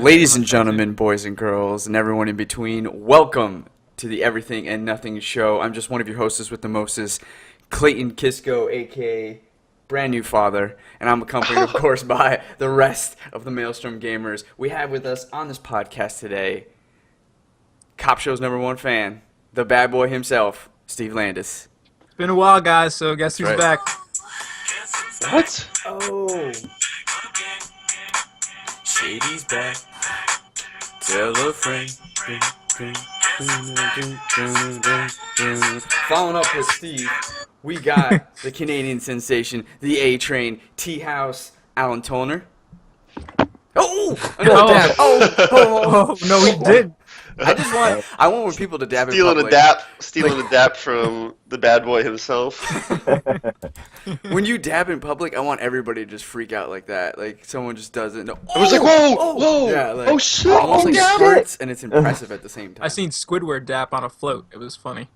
Ladies and gentlemen, boys and girls, and everyone in between, welcome to the Everything and Nothing Show. I'm just one of your hosts with the mostest, Clayton Kisco, a.k.a. Brand New Father, and I'm accompanied, of course, by the rest of the Maelstrom gamers. We have with us on this podcast today, Cop Show's #1 fan, the bad boy himself, Steve Landis. It's been a while, guys, so guess who's back? What? Oh. Shady's back. Tell a friend. Following up with Steve, we got the Canadian sensation, the A-Train, T-House, Alan Tollner. Oh! Another dab. Oh, no, he did. I want people to dab in Stealing public. Stealing a dap from the bad boy himself. When you dab in public, I want everybody to just freak out like that. Like someone just does it. No, I was like, whoa! Yeah, like, oh shit! almost Oh, like yeah. it hurts, and it's impressive at the same time. I seen Squidward dap on a float. It was funny.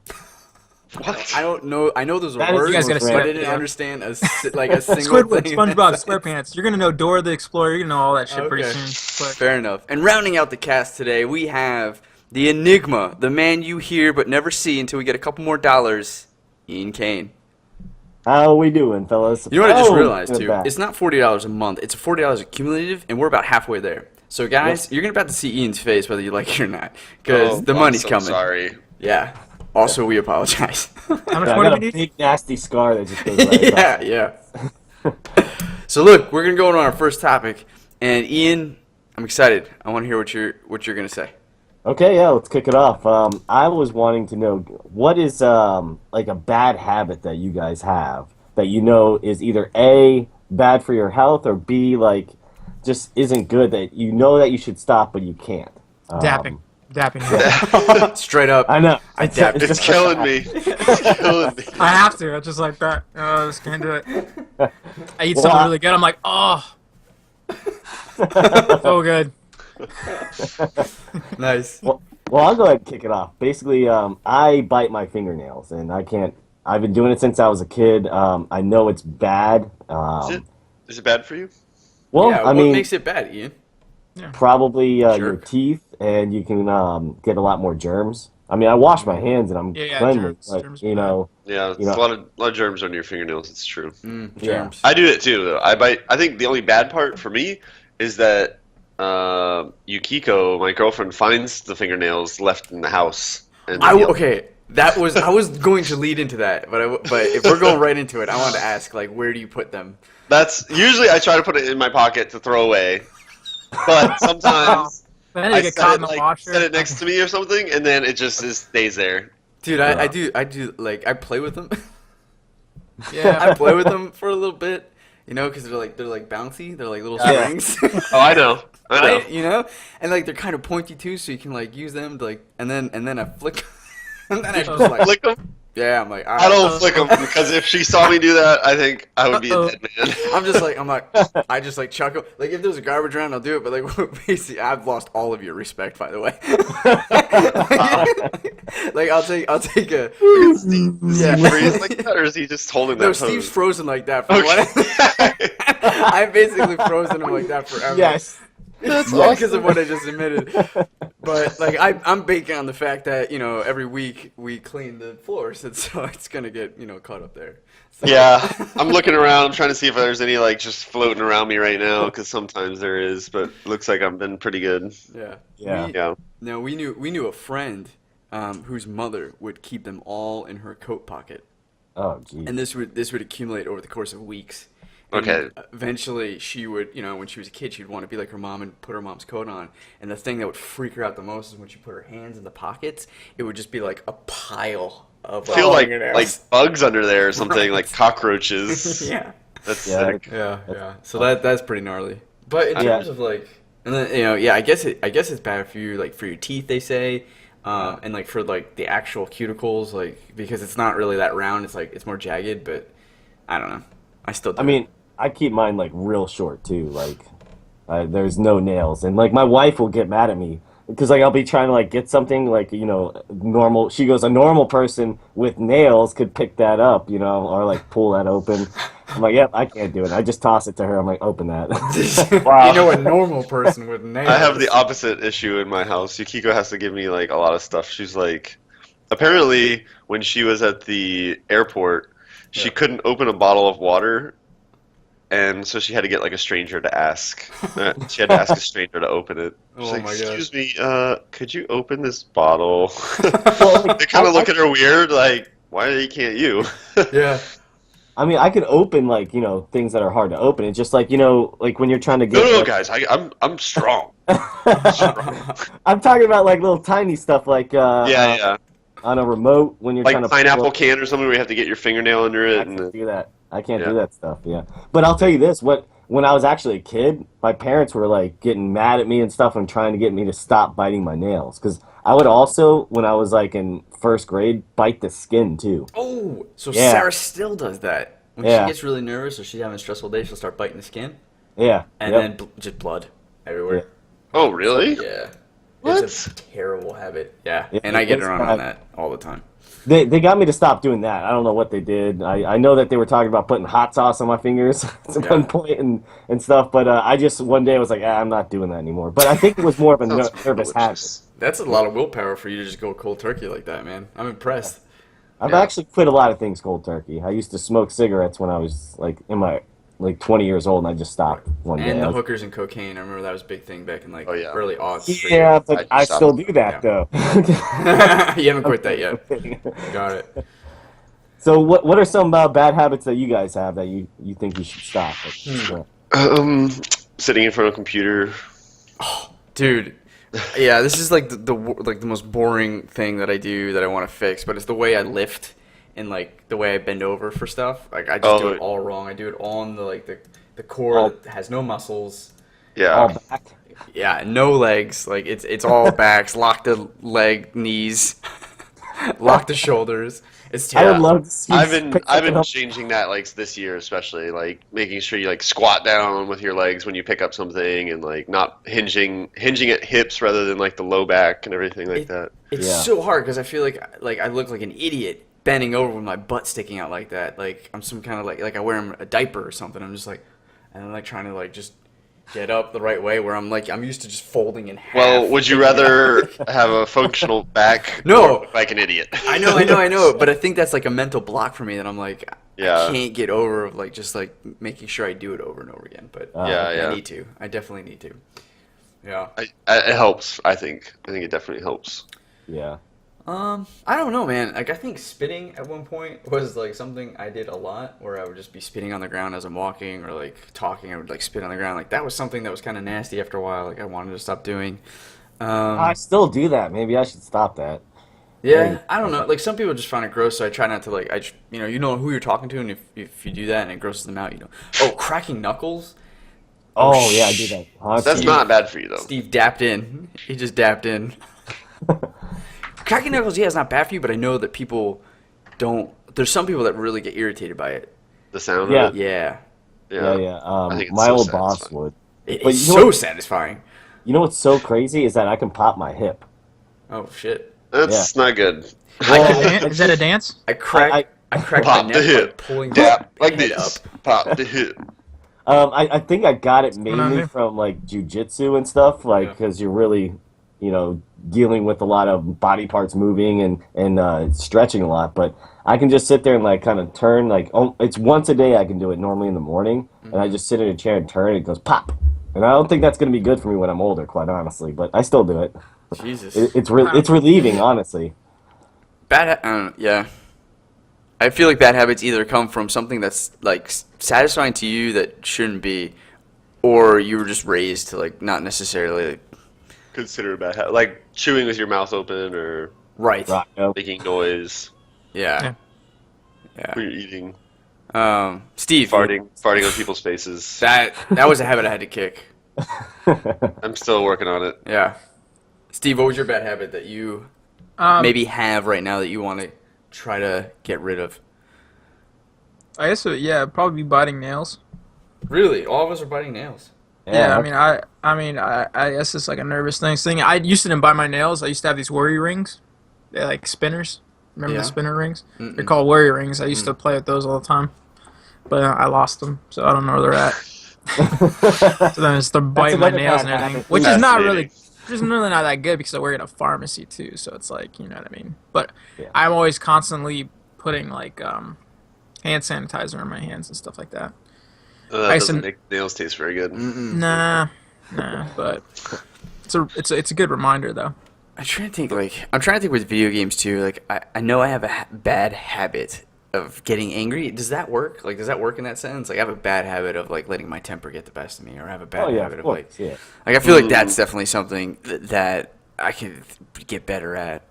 What? I don't know. I know there's a That is- word, You guys gotta but I sweat, didn't yeah. understand a single Squidward, thing. SpongeBob, SquarePants. You're gonna know Dora the Explorer. You're gonna know all that shit pretty Okay. soon. But Fair enough. And rounding out the cast today, we have the Enigma, the man you hear but never see until we get a couple more dollars, Ian Kane. How we doing, fellas? You know what I just Oh, realized, we're too? back. It's not $40 a month. It's $40 accumulative, and we're about halfway there. So, guys, Yes. you're going to about to see Ian's face whether you like it or not, because the I'm money's so coming. Sorry. Yeah. Also, we apologize. how much I more got do a we need? big nasty scar that just goes right across. yeah. So, look, we're going to go on our first topic, and Ian, I'm excited. I want to hear what you're going to say. Okay, yeah, let's kick it off. I was wanting to know what is like a bad habit that you guys have that you know is either A, bad for your health, or B, like just isn't good that you know that you should stop but you can't. Dapping. Straight up. I know. I dab. It's It's just- killing me. It's killing me. I have to. I just like that. I just can't do it. I eat Well, something really good. I'm like, oh, so good. Nice. Well, I'll go ahead and kick it off. Basically, I bite my fingernails, and I can't. I've been doing it since I was a kid. I know it's bad. Is it bad for you? Well, Yeah, I what mean, makes it bad, Ian? probably your Jerk. teeth, and you can get a lot more germs. I mean, I wash my hands and I'm Yeah, cleanly, germs- but germs you are know, Yeah, You there's know- a lot of germs on your fingernails. It's true. Germs. I do it too, though. I bite. I think the only bad part for me is that Yukiko, my girlfriend, finds the fingernails left in the house. And Okay, I was going to lead into that, but if we're going right into it, I wanted to ask, like, where do you put them? That's usually I try to put it in my pocket to throw away, but sometimes But then I you get caught in the washer. set it next to me or something, and then it just stays there. Dude, I do like I play with them. Yeah. I play with them for a little bit, you know, because they're like bouncy. They're like little Yeah. springs. Oh, I know. Right? You know, and like they're kind of pointy too, so you can like use them to like, and then I flick, and then I just like, Flick them. yeah, I'm like, all I right. don't flick them because if she saw me do that, I think I would be a dead man. I'm like, I just like chuck 'em. Like if there's a garbage around, I'll do it. But like basically, I've lost all of your respect, by the way. Like I'll take a. Yeah. Freeze like that, or is he just holding that No, pose? Steve's frozen like that for Okay. what? I've basically frozen him like that forever. yes, That's Yeah, awesome. because of what I just admitted. But like I'm banking on the fact that every week we clean the floors, and so it's gonna get caught up there. So, Yeah, I'm looking around. I'm trying to see if there's any like just floating around me right now, because sometimes there is, but it looks like I've been pretty good. yeah. Yeah. Yeah. No, we knew a friend whose mother would keep them all in her coat pocket, oh geez, and this would accumulate over the course of weeks. And Okay. Eventually, she would, when she was a kid, she'd want to be like her mom and put her mom's coat on. And the thing that would freak her out the most is when she put her hands in the pockets, it would just be like a pile of I feel like fingernails. bugs under there or something, Right. like cockroaches. yeah, That's Yeah. sick. yeah. So that's pretty gnarly. But in Yeah. terms of like, and then I guess it's bad for you, like for your teeth, they say, and like for like the actual cuticles, like because it's not really that round, it's like it's more jagged. But I don't know. I still do. I mean, I keep mine like real short too. Like, there's no nails, and like my wife will get mad at me because like I'll be trying to like get something like normal. She goes, a normal person with nails could pick that up, or like pull that open, I'm like, yep, I can't do it. I just toss it to her. I'm like, open that. You know, a normal person with nails. I have the opposite issue in my house. Yukiko has to give me like a lot of stuff. She's like, apparently when she was at the airport, she Yeah. couldn't open a bottle of water, and so she had to get like a stranger to ask. She had to ask a stranger to open it. She's Oh like, my gosh. "Excuse me, could you open this bottle?" Well, like, They kind of I- look at her weird, like, "Why can't you?" Yeah. I mean, I can open like things that are hard to open. It's just like like when you're trying to No, get. no, like- guys, I'm strong. I'm talking about like little tiny stuff like Yeah. on a remote when you're trying Like to pineapple can or something where you have to get your fingernail under I it. can't And do that. I can't do Yeah. that stuff. Yeah, but I'll tell you this: when I was actually a kid, my parents were like getting mad at me and stuff and trying to get me to stop biting my nails because I would also, when I was like in first grade, bite the skin too. Oh, so Yeah. Sarah still does that. When Yeah. she gets really nervous or she's having a stressful day, she'll start biting the skin, Yeah, and yep. then just blood everywhere. Oh, really? Yeah. What? It's a terrible habit. Yeah. Yeah, And I get it's around bad. on that all the time. They got me to stop doing that. I don't know what they did. I know that they were talking about putting hot sauce on my fingers at Yeah. one point and stuff, but I just one day was like, I'm not doing that anymore. But I think it was more of a Sounds nervous habit. delicious. That's a lot of willpower for you to just go cold turkey like that, man. I'm impressed. I've Yeah. actually quit a lot of things cold turkey. I used to smoke cigarettes when I was like in my 20 years old, and I just stopped one day. And I the was- hookers and cocaine. I remember that was a big thing back in like Oh, yeah. early aughts. for yeah, you. but I I stopped. still do that though. You haven't quit that yet. Got it. So what are some bad habits that you guys have that you think you should stop? Sitting in front of a computer. Dude, yeah, this is like the most boring thing that I do that I want to fix, but it's the way I lift and like the way I bend over for stuff. Like I just do Oh. it all wrong. I do it on the core that has no muscles. Yeah. All back. Yeah, no legs. Like it's all backs. Lock the leg, knees, lock the shoulders. It's I would terrible. love to see. I've you been pick I've something been up. changing that like this year especially, like making sure you like squat down with your legs when you pick up something and like not hinging at hips rather than like the low back and everything like that. It's Yeah. so hard because I feel like I look like an idiot bending over with my butt sticking out like that. Like I'm some kind of like I wear a diaper or something. I'm just like, and I'm like trying to like just get up the right way where I'm used to just folding in half. Well, would you rather have a functional back No. or look like an idiot? I know, but I think that's like a mental block for me that I'm like, Yeah. I can't get over of like just like making sure I do it over and over again. But Yeah. I need to. I definitely need to. Yeah. It helps, I think. I think it definitely helps. Yeah. I don't know, man. Like I think spitting at one point was like something I did a lot, where I would just be spitting on the ground as I'm walking or like talking. I would like spit on the ground. Like that was something that was kind of nasty after a while. Like I wanted to stop doing. I still do that. Maybe I should stop that. Yeah, I don't know. Like some people just find it gross, so I try not to like. You know who you're talking to, and if you do that and it grosses them out, Oh, cracking knuckles. Oh yeah, I do that. That's constantly. not bad for you though. Steve dapped in. He just dapped in. Cracking knuckles, yeah, it's not bad for you, but I know that people don't. There's some people that really get irritated by it. The sound Yeah. of it. Yeah, Yeah. I think it's My so old boss satisfying. would. it's But you know so what- satisfying. You know what's so crazy is that I can pop my hip. Oh shit! That's not good. Is that a dance? I cracked my Pop neck the by hip. pulling Tap my like head this. up. Pop the hip. I think I got it on mainly there? from like jujitsu and stuff, like Yeah. because you're really, dealing with a lot of body parts moving and stretching a lot. But I can just sit there and like kind of turn it's once a day I can do it normally in the morning, and I just sit in a chair and turn. And it goes pop, and I don't think that's gonna be good for me when I'm older, quite honestly. But I still do it. Jesus. It's relieving, honestly. Yeah. I feel like bad habits either come from something that's like satisfying to you that shouldn't be, or you were just raised to like not necessarily like, Consider a bad habit. Like chewing with your mouth open or right. Right, no. making noise Yeah. when you're eating. Steve. Farting on people's faces. That was a habit I had to kick. I'm still working on it. Yeah. Steve, what was your bad habit that you maybe have right now that you want to try to get rid of? I guess yeah, probably biting nails. Really? All of us are biting nails. Yeah, I guess it's like a nervous thing. I used to didn't bite my nails. I used to have these worry rings. They're like spinners. Remember Yeah. the spinner rings? Mm-mm. They're called worry rings. I used to play with those all the time. but I lost them, so I don't know where they're at. So then it's they're biting my another nails bad and everything, habit. which is not really, Fascinating. which is really not that good because I work at a pharmacy too. So it's like, you know what I mean. But Yeah. I'm always constantly putting like hand sanitizer on my hands and stuff like that. That I doesn't said- make nails taste very good. Nah, but it's a good reminder though. I'm trying to think. I'm trying to think with video games too. Like, I know I have a bad habit of getting angry. Does that work? Like, does that work in that sentence? Like, I have a bad habit of like letting my temper get the best of me, or I have a bad Oh yeah, habit of of like, course. Yeah. like I feel like that's definitely something that I can get better at.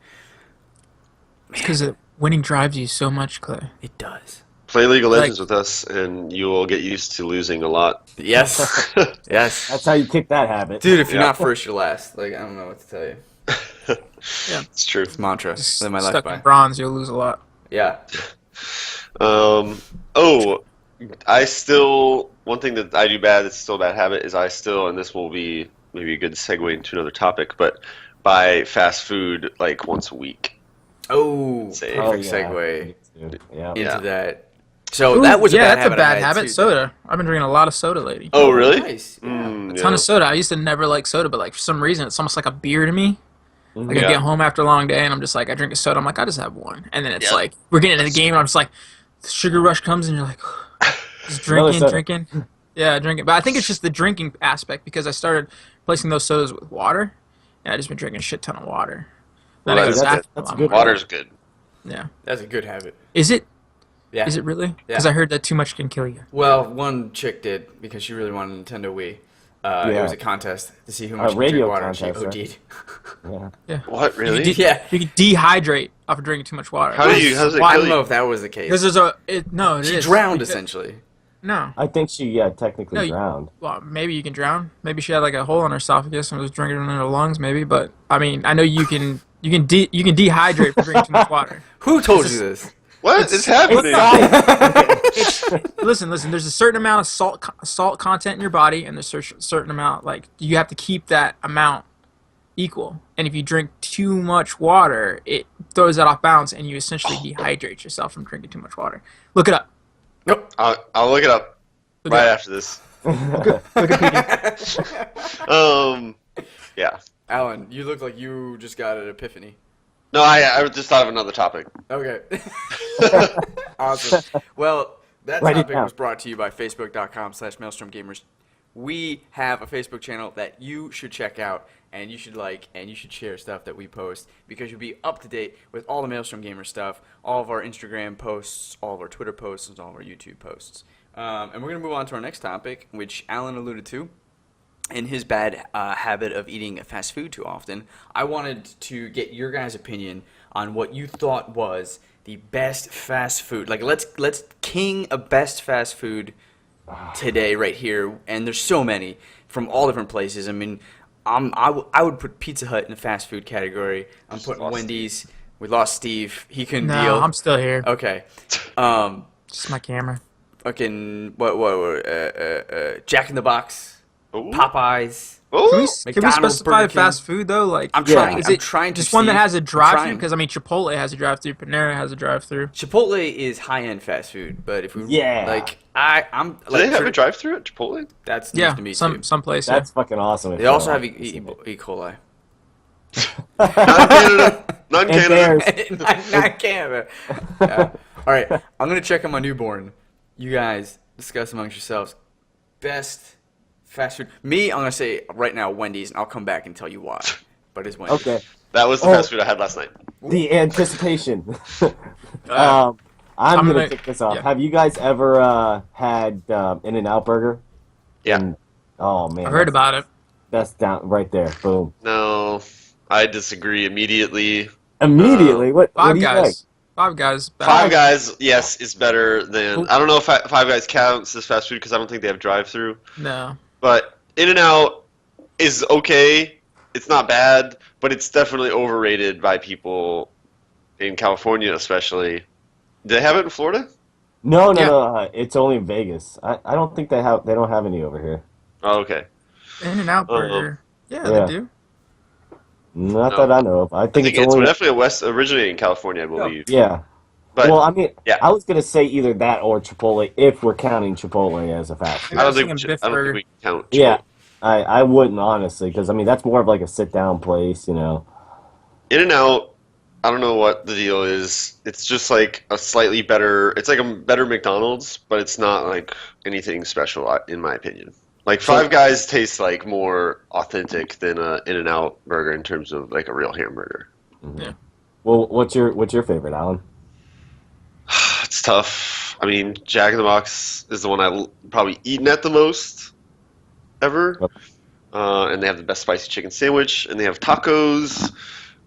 Because winning drives you so much, Clay. It does. Play League of Like- Legends with us, and you will get used to losing a lot. Yes. Yes. That's how you kick that habit. Dude, if you're Yeah. not first, you're last. Like, I don't know what to tell you. It's true. It's mantra. Just Live my life stuck by. in bronze, you'll lose a lot. Yeah. Oh, I still, one thing that I do bad that's still a bad habit is I still, and this will be maybe a good segue into another topic, but buy fast food like once a week. Oh, Say- perfect Oh, yeah. segue Yeah. into Yeah. that. So Ooh, that was a bad that's habit. a bad I had habit. too. Soda. I've been drinking a lot of soda lately. Oh, really? Nice. Yeah. Mm, A yeah. ton of soda. I used to never like soda, but like for some reason, it's almost like a beer to me. Like I Yeah. get home after a long day and I'm just like, I drink a soda. I'm like, I just have one, and then it's Yep. like we're getting into the game, and I'm just like, the sugar rush comes, and you're like, just drinking, soda. drinking. Yeah, drinking. But I think it's just the drinking aspect because I started replacing those sodas with water, and I just been drinking a shit ton of water. Then Well, I go to the that's bathroom that's a lot good. more. Water's good. Yeah. That's a good habit. Is it? Yeah. Is it really? Yeah. Because I heard that too much can kill you. Well, one chick did because she really wanted a Nintendo Wii. It Yeah. was a contest to see who much could radio drink water, and she contest, right? OD'd. Yeah. What, really? You Yeah. You can dehydrate after drinking too much water. How do you, how does it Well, I kill don't know you? if that was the case. Because there's a no. It She is. drowned Because- essentially. No. I think she technically No, you- drowned. Well, maybe you can drown. Maybe she had like a hole in her esophagus and was drinking it in her lungs. Maybe, but I mean, I know you can dehydrate from drinking too much water. Who told you this? What is happening? Listen. There's a certain amount of salt content in your body, and there's a certain amount like you have to keep that amount equal. And if you drink too much water, it throws that off balance, and you essentially dehydrate yourself from drinking too much water. Look it up. I'll look it up Look right it up. after this. Wikipedia. Yeah. Alan, you look like you just got an epiphany. No, I just thought of another topic. Okay. Awesome. Well, that Write it topic down. was brought to you by Facebook.com/MaelstromGamers. We have a Facebook channel that you should check out, and you should like, and you should share stuff that we post, because you'll be up to date with all the Maelstrom Gamer stuff, all of our Instagram posts, all of our Twitter posts, and all of our YouTube posts. And we're going to move on to our next topic, which Alan alluded to. In his bad habit of eating fast food too often, I wanted to get your guys' opinion on what you thought was the best fast food. Like, let's king a best fast food today right here, and there's so many from all different places. I mean, I would put Pizza Hut in the fast food category. I'm putting Lost Wendy's. We lost Steve. He couldn't No, deal. I'm still here. Okay. Just my camera. Fucking Jack in the Box, Ooh. Popeyes. Ooh. Can we McDonald's, specify Burger King. fast food though? Like, I'm Yeah. trying. is I'm it trying to just one that see- has a I'm drive-through? trying. Because I mean, Chipotle has a drive-through, Panera has a drive-through. Chipotle is high-end fast food, but if we Yeah. like, I'm Do like, they have a drive-through at Chipotle? That's news Yeah, to me too. some place. That's fucking awesome. if They also they're have like- E. coli. Not in Canada. Not in And Canada. bears. not Canada. Yeah. All right, I'm gonna check on my newborn. You guys discuss amongst yourselves. Best fast food. Me, I'm gonna say right now Wendy's, and I'll come back and tell you why. But it's Wendy's. Okay. That was the Oh. fast food I had last night. The anticipation. Uh, I'm I'm gonna gonna- kick this off. yeah. Have you guys ever had In-N-Out Burger? Yeah. And- oh man, I've heard about it. that's down right there. Boom. No, I disagree immediately. Immediately. What do Five you Guys. think? Five Guys. bad. Five Guys, yes, is better than. Ooh. I don't know if Five Guys counts as fast food because I don't think they have drive-through. No. But In-N-Out is okay. It's not bad, but it's definitely overrated by people in California, especially. Do they have it in Florida? No. Yeah. It's only in Vegas. I don't think they don't have any over here. Oh, okay. In-N-Out Burger. Yeah, Yeah. they do. Not No. that I know of. I I think think it's it's only. definitely originating in California, I believe. Yeah. But well, I mean, yeah. I was gonna say either that or Chipotle if we're counting Chipotle as a fast food. Maybe I was I thinking Biff don't think Burger. we can count. Yeah, Chipotle. I wouldn't honestly, because I mean that's more of like a sit down place, you know. In and Out. I don't know what the deal is. It's just like a slightly better. It's like a better McDonald's, but it's not like anything special, in my opinion. Like Five Guys tastes like more authentic than a In and Out burger in terms of like a real hamburger. Yeah. Well, what's your favorite, Alan? It's tough. I mean, Jack in the Box is the one probably eaten at the most ever. Okay. And they have the best spicy chicken sandwich, and they have tacos,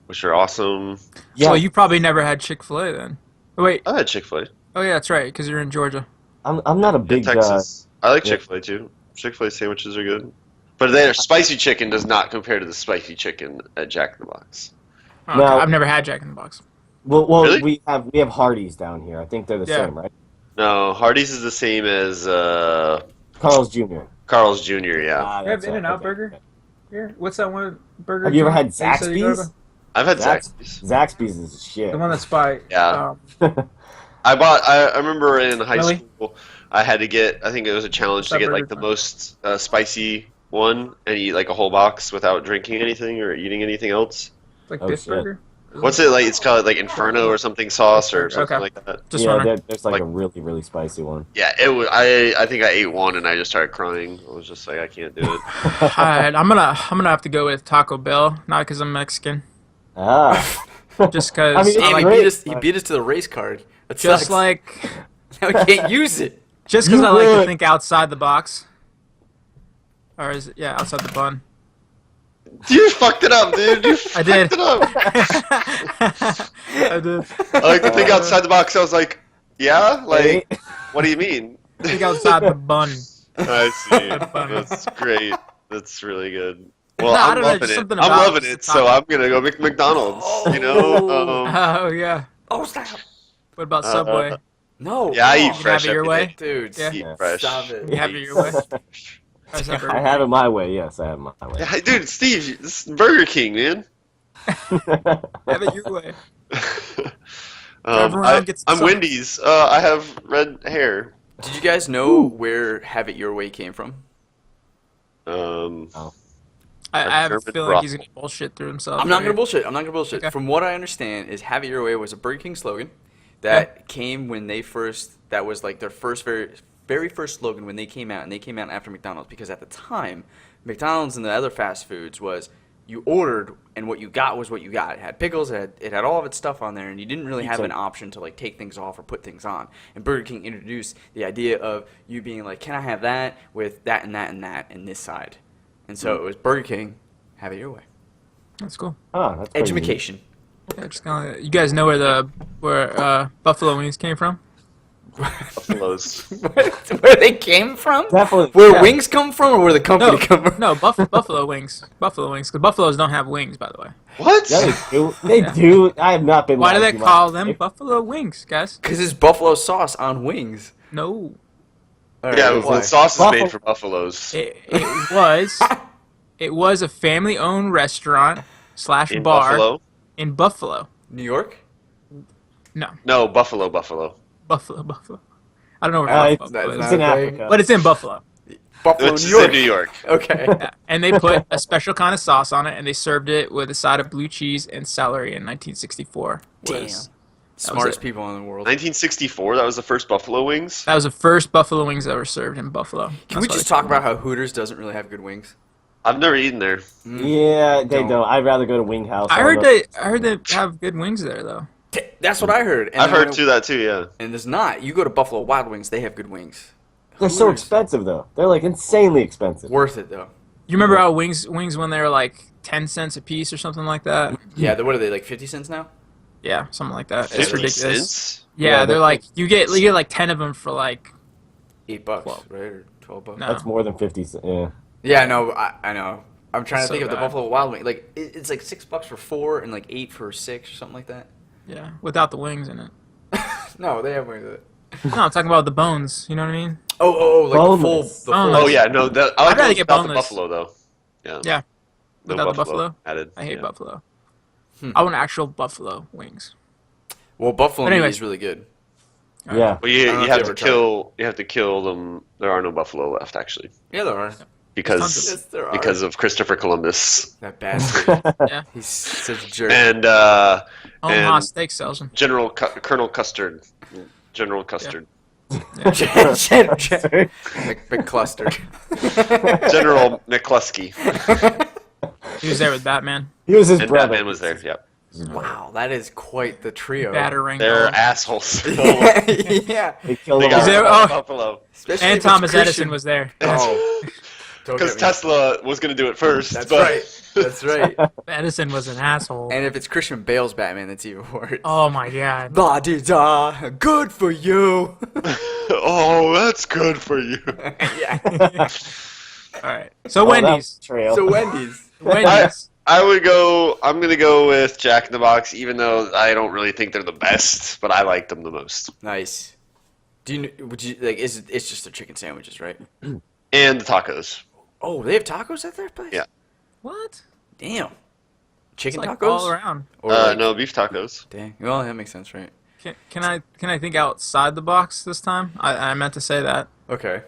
which are awesome. Yeah, Well, you probably never had Chick-fil-A then. Oh, wait. I had Chick-fil-A. Oh, yeah, that's right, because you're in Georgia. I'm not a In big Texas. I like yeah. Chick-fil-A too. Chick-fil-A sandwiches are good. But their spicy chicken does not compare to the spicy chicken at Jack in the Box. Oh, Now- okay. I've never had Jack in the Box. well, Really? we have Hardee's down here. I think they're the Yeah. same, right? No, Hardee's is the same as Carl's Jr. Carl's Jr., yeah. Ah, You have that's it. In-N-Out Okay. burger? Here, what's that one burger? Have you ever joint had that you said you go Zaxby's? to? I've had Zax- Zaxby's. Zaxby's is shit. The one that's by. Yeah. Um, I remember in high Really? school, I had to get, I think it was a challenge to That get like burger the joint. most spicy one and eat like a whole box without drinking anything or eating anything else. like Oh, Biff shit. Burger. What's it like? It's called like Inferno or something sauce or something Okay. like that. Just yeah, wondering. there's like Like- a really, really spicy one. Yeah, it was. I think I ate one and I just started crying. I was just like, I can't do it. Alright, I'm gonna have to go with Taco Bell, not because I'm Mexican, Ah. just because I mean, Damn, he great, beat us. He but- beat us to the race card. That just sucks. like now we can't use it. just because You I like to would. think outside the box, or is it outside the bun? You fucked it up, dude. You fucked I did. it up. I did. I like to think outside the box. I was like, yeah, like, Hey, what do you mean? Think outside the bun. I see. Funny. That's great. That's really good. Well, No, I I'm don't know, loving just it. something I'm about loving just it, the so taco. I'm gonna go McDonald's. You know. Oh yeah. Oh, stop. What about Subway? No. Yeah, I come eat on. fresh have it your every way? day. Dude, Yeah. Eat Yeah. fresh. stop it. You have it your way. How's that I burger? have it my way. Yes, I have it my way. Yeah, dude, Steve, this is Burger King, man. Have it your way. Drive around, get some I'm sauce. Wendy's. I have red hair. Did you guys know where "Have It Your Way" came from? I have a German feeling he's brothel. gonna bullshit through himself. I'm not right? gonna bullshit. I'm not gonna bullshit. Okay. From what I understand, is "Have It Your Way" was a Burger King slogan that came when they first. That was like their first very first slogan when they came out, and they came out after McDonald's because at the time, McDonald's and the other fast foods was you ordered and what you got was what you got. It had pickles, it had all of its stuff on there, and you didn't really have Pizza. an option to like take things off or put things on. And Burger King introduced the idea of you being like, can I have that with that and that and that and this side? And so it was Burger King, have it your way. That's cool. Ah, that's pretty neat. Education. Yeah, just kinda, you guys know where buffalo wings came from? Buffaloes. Where they came from? Definitely. Where yeah. wings come from, or where the company come from? No, buffalo wings. Buffalo wings, because buffaloes don't have wings, by the way. What? Yeah, they do. They do. I have not been. Why do lied they to my call them life. buffalo wings, guys? Because it's buffalo sauce on wings. No, All right, Yeah, why? well, the sauce is Buffalo- made for buffaloes. it was a family-owned restaurant / In bar Buffalo? in Buffalo. New York? No, Buffalo. Buffalo. I don't know where It's, Buffalo that's is, not it's in a thing. Africa. but it's in Buffalo. Buffalo, It's New just York. in New York. Okay. Yeah. And they put a special kind of sauce on it, and they served it with a side of blue cheese and celery in 1964. Damn. Was- Smartest it. people in the world. 1964, that was the first Buffalo wings? That was the first buffalo wings that were served in Buffalo. Can we just talk about how Hooters doesn't really have good wings? I've never eaten there. Yeah, they Don't. don't. I'd rather go to Wing House. I don't heard they have good wings there though. That's what I heard. And I've then heard when that too, yeah. And there's not. You go to Buffalo Wild Wings, they have good wings. They're so Hooters, expensive though. They're like insanely expensive. Worth it though. You remember how wings when they were like 10 cents a piece or something like that? Yeah, what are they, like 50 cents now? Yeah, something like that. It's 50 ridiculous. cents? Yeah, Yeah, they're they're- like you get like 10 of them for like $8, Well, right? Or $12. no. That's more than 50 cents. Yeah. Yeah, no, I know. I'm trying to So think of the bad. Buffalo Wild Wing. Like it's like $6 for 4 and like 8 for 6 or something like that. yeah, without the wings in it. No, they have wings with it. No, I'm talking about the bones. You know what I mean? Oh, like Boneless. the full. Boneless. Oh, yeah, no, I like I'd rather those get without the boneless. buffalo, though. Yeah. Yeah, No without the buffalo. added. I hate yeah. buffalo. I want actual buffalo wings. Well, buffalo But meat anyways. is really good. Yeah. Well, I don't know you if have you to ever tried it. you have to kill them. There are no buffalo left actually Yeah, there are. because Yes, there are. because of Christopher Columbus That bastard. Yeah. He's such a jerk. and Omaha and steak sells them. Colonel Custard, General Custard, McCluster. General McCluskey, He was there with Batman. He was his and brother. Batman was there. Yep, Wow, that is quite the trio. Battering. they're dog. assholes. Yeah. They killed They him got Is there- rid oh. of Buffalo Especially And if it's Thomas Christian. Edison was there. Oh. Don't because get me- Tesla was going to do it first. That's but right. That's right. Edison was an asshole. And if it's Christian Bale's Batman, that's even worse. Oh my god. La di da, good for you. oh, that's good for you. Yeah. All right. So Oh, that was Wendy's. trail. So Wendy's. Wendy's. I would go. I'm going to go with Jack in the Box, even though I don't really think they're the best, but I like them the most. Nice. Do you? Would you like? It's just their chicken sandwiches, right? And the tacos. Oh, they have tacos at their place. Yeah. What? Damn. It's Chicken like tacos. all around. Or like- No, beef tacos. Dang. Well, that makes sense, right? Can I think outside the box this time? I meant to say that. Okay.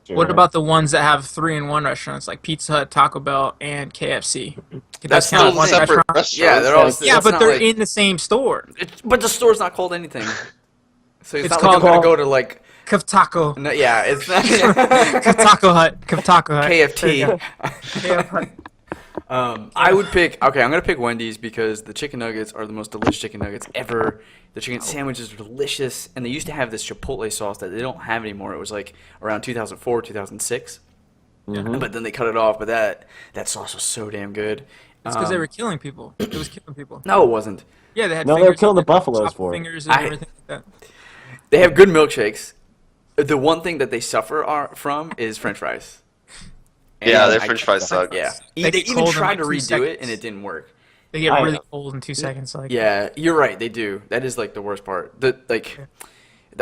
Sure. What about the ones that have 3-in-1 restaurants like Pizza Hut, Taco Bell, and KFC? Could That's those count as still one separate restaurant? restaurants. Yeah, they're all. Yeah, Yeah, that's but not they're like- in the same store. But the store's not called anything. So it's It's not like I'm called- gonna go to like. Taco. No, yeah, it's not. Taco Hut. Taco Hut. KFT. KFT. I would pick. Okay, I'm gonna pick Wendy's because the chicken nuggets are the most delicious chicken nuggets ever. The chicken sandwiches are delicious, and they used to have this chipotle sauce that they don't have anymore. It was like around 2004, 2006. But then they cut it off. But that sauce was so damn good. It's because they were killing people. It was killing people. No, it wasn't. Yeah, they had. No, they were fingers killing the and they buffaloes chopped for it. fingers and everything like that. They have good milkshakes. The one thing that they suffer from is French fries. And Yeah, their I- French fries suck. Yeah, They they get even cold in, tried like, to 2 redo it seconds. and it didn't work. They get I really know. cold in 2 seconds. Like Yeah, you're right. They do. That is like the worst part. I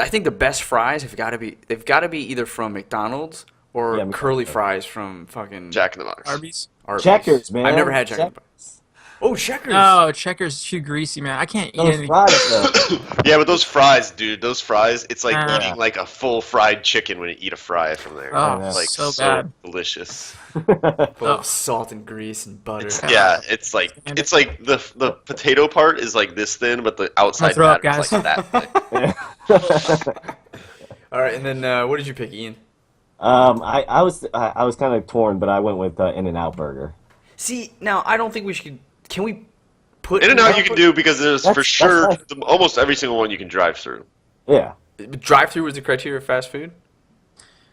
think the best fries have got to be. They've got to be either from McDonald's or Yeah, curly McDonald's. fries from fucking Jack in the Box. Arby's. Arby's. Checkers, man. I've never had Checkers. Checkers. Oh, Checkers. No, Checkers too greasy, man. I can't eat Those any. fries, though. Yeah, but those fries, dude, those fries, it's like Ah. eating like a full fried chicken when you eat a fry from there. Oh, Yeah. It's like so bad. delicious. Full of salt and grease and butter. Yeah, it's like the potato part is like this thin, but the outside throw up, batter is guys. like that thick. All right, and then what did you pick, Ian? I was kind of torn, but I went with In-N-Out Burger. See, now I don't think we should. Can we put In-N-Out you can do because there's for That's sure nice. almost every single one you can drive through. Yeah. drive-through was the criteria of fast food?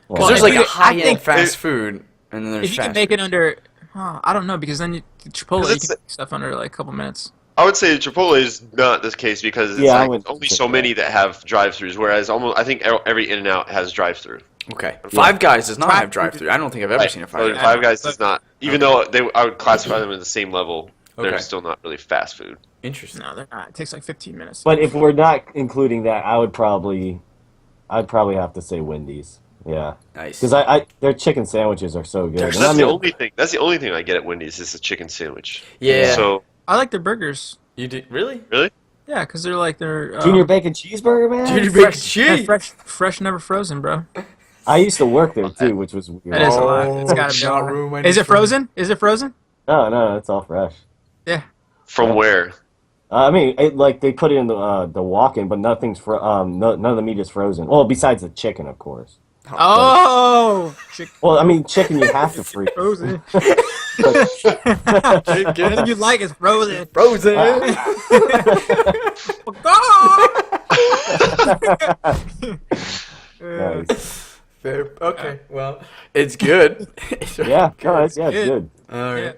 Well, Because there's if like you- a I high-end think fast food, and then there's If you fast can make food. it under, I don't know, because then Chipotle, you it's- can make stuff under like a couple minutes. I would say Chipotle is not this case because it's Yeah, I like would only say so that. many that have drive-throughs, whereas almost I think every In-N-Out has drive-through. Okay. Five Guys does not have Drive-thru. drive-through. I don't think I've ever seen a Five So Guys. Five Guys does not, even though I would classify them in the same level. Okay. They're still not really fast food. Interesting. No, they're not. It takes like 15 minutes. But if we're not including that, I'd probably have to say Wendy's. Yeah, Nice. because their chicken sandwiches are so good. There's- And That's I the mean, only thing. That's the only thing I get at Wendy's is a chicken sandwich. Yeah. So I like their burgers. You did really? really, Yeah, because they're like they're Junior bacon cheeseburger, man. Junior bacon fresh, yeah, cheese. fresh, never frozen, bro. I used to work there too, which was weird. That is a lot. It's gotta be. not a lot. ruin Is Wendy's it frozen? Is it frozen? No, it's all fresh. Yeah. from Yeah. where? I mean, like they put it in the walk-in, but nothing's none of the meat is frozen. Well, besides the chicken, of course. Oh, Well, I mean, chicken you have to freeze. frozen. But- Anything you like is frozen. Frozen. Nice. Fair. Okay. Well, it's good. Yeah, no, it's Good. good. All right. Yeah.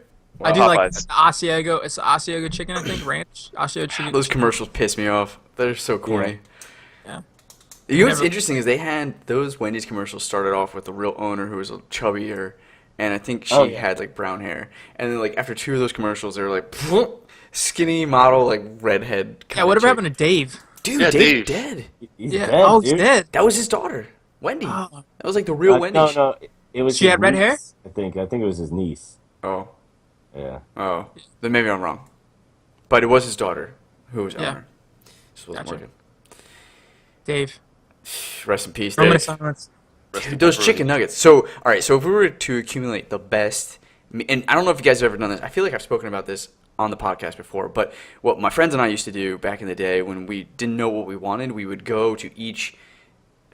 I do like Popeyes. the Asiago. It's the Asiago chicken, I think. Ranch Asiago chicken. Those commercials piss me off. They're so corny. Yeah. You know what's Never- interesting is they had those Wendy's commercials started off with the real owner who was a chubbier, and I think she Oh, yeah. had like brown hair. And then like after two of those commercials, they were like skinny model like redhead. Yeah, whatever happened to Dave? Dude, Yeah, Dave Dave. dead. He's Yeah. dead, Oh, he's dude. dead. That was his daughter, Wendy. Oh. That was like the real Wendy. No, it was. She his had red hair? niece, I think it was his niece. Oh, Yeah. oh. Then maybe I'm wrong. But it was his daughter who was Yeah. owner. Just wasn't Gotcha. working. Dave. Rest in peace, Moment of Dave. silence. Dude, those chicken nuggets. So, all right. So if we were to accumulate the best, and I don't know if you guys have ever done this. I feel like I've spoken about this on the podcast before. But what my friends and I used to do back in the day when we didn't know what we wanted, we would go to each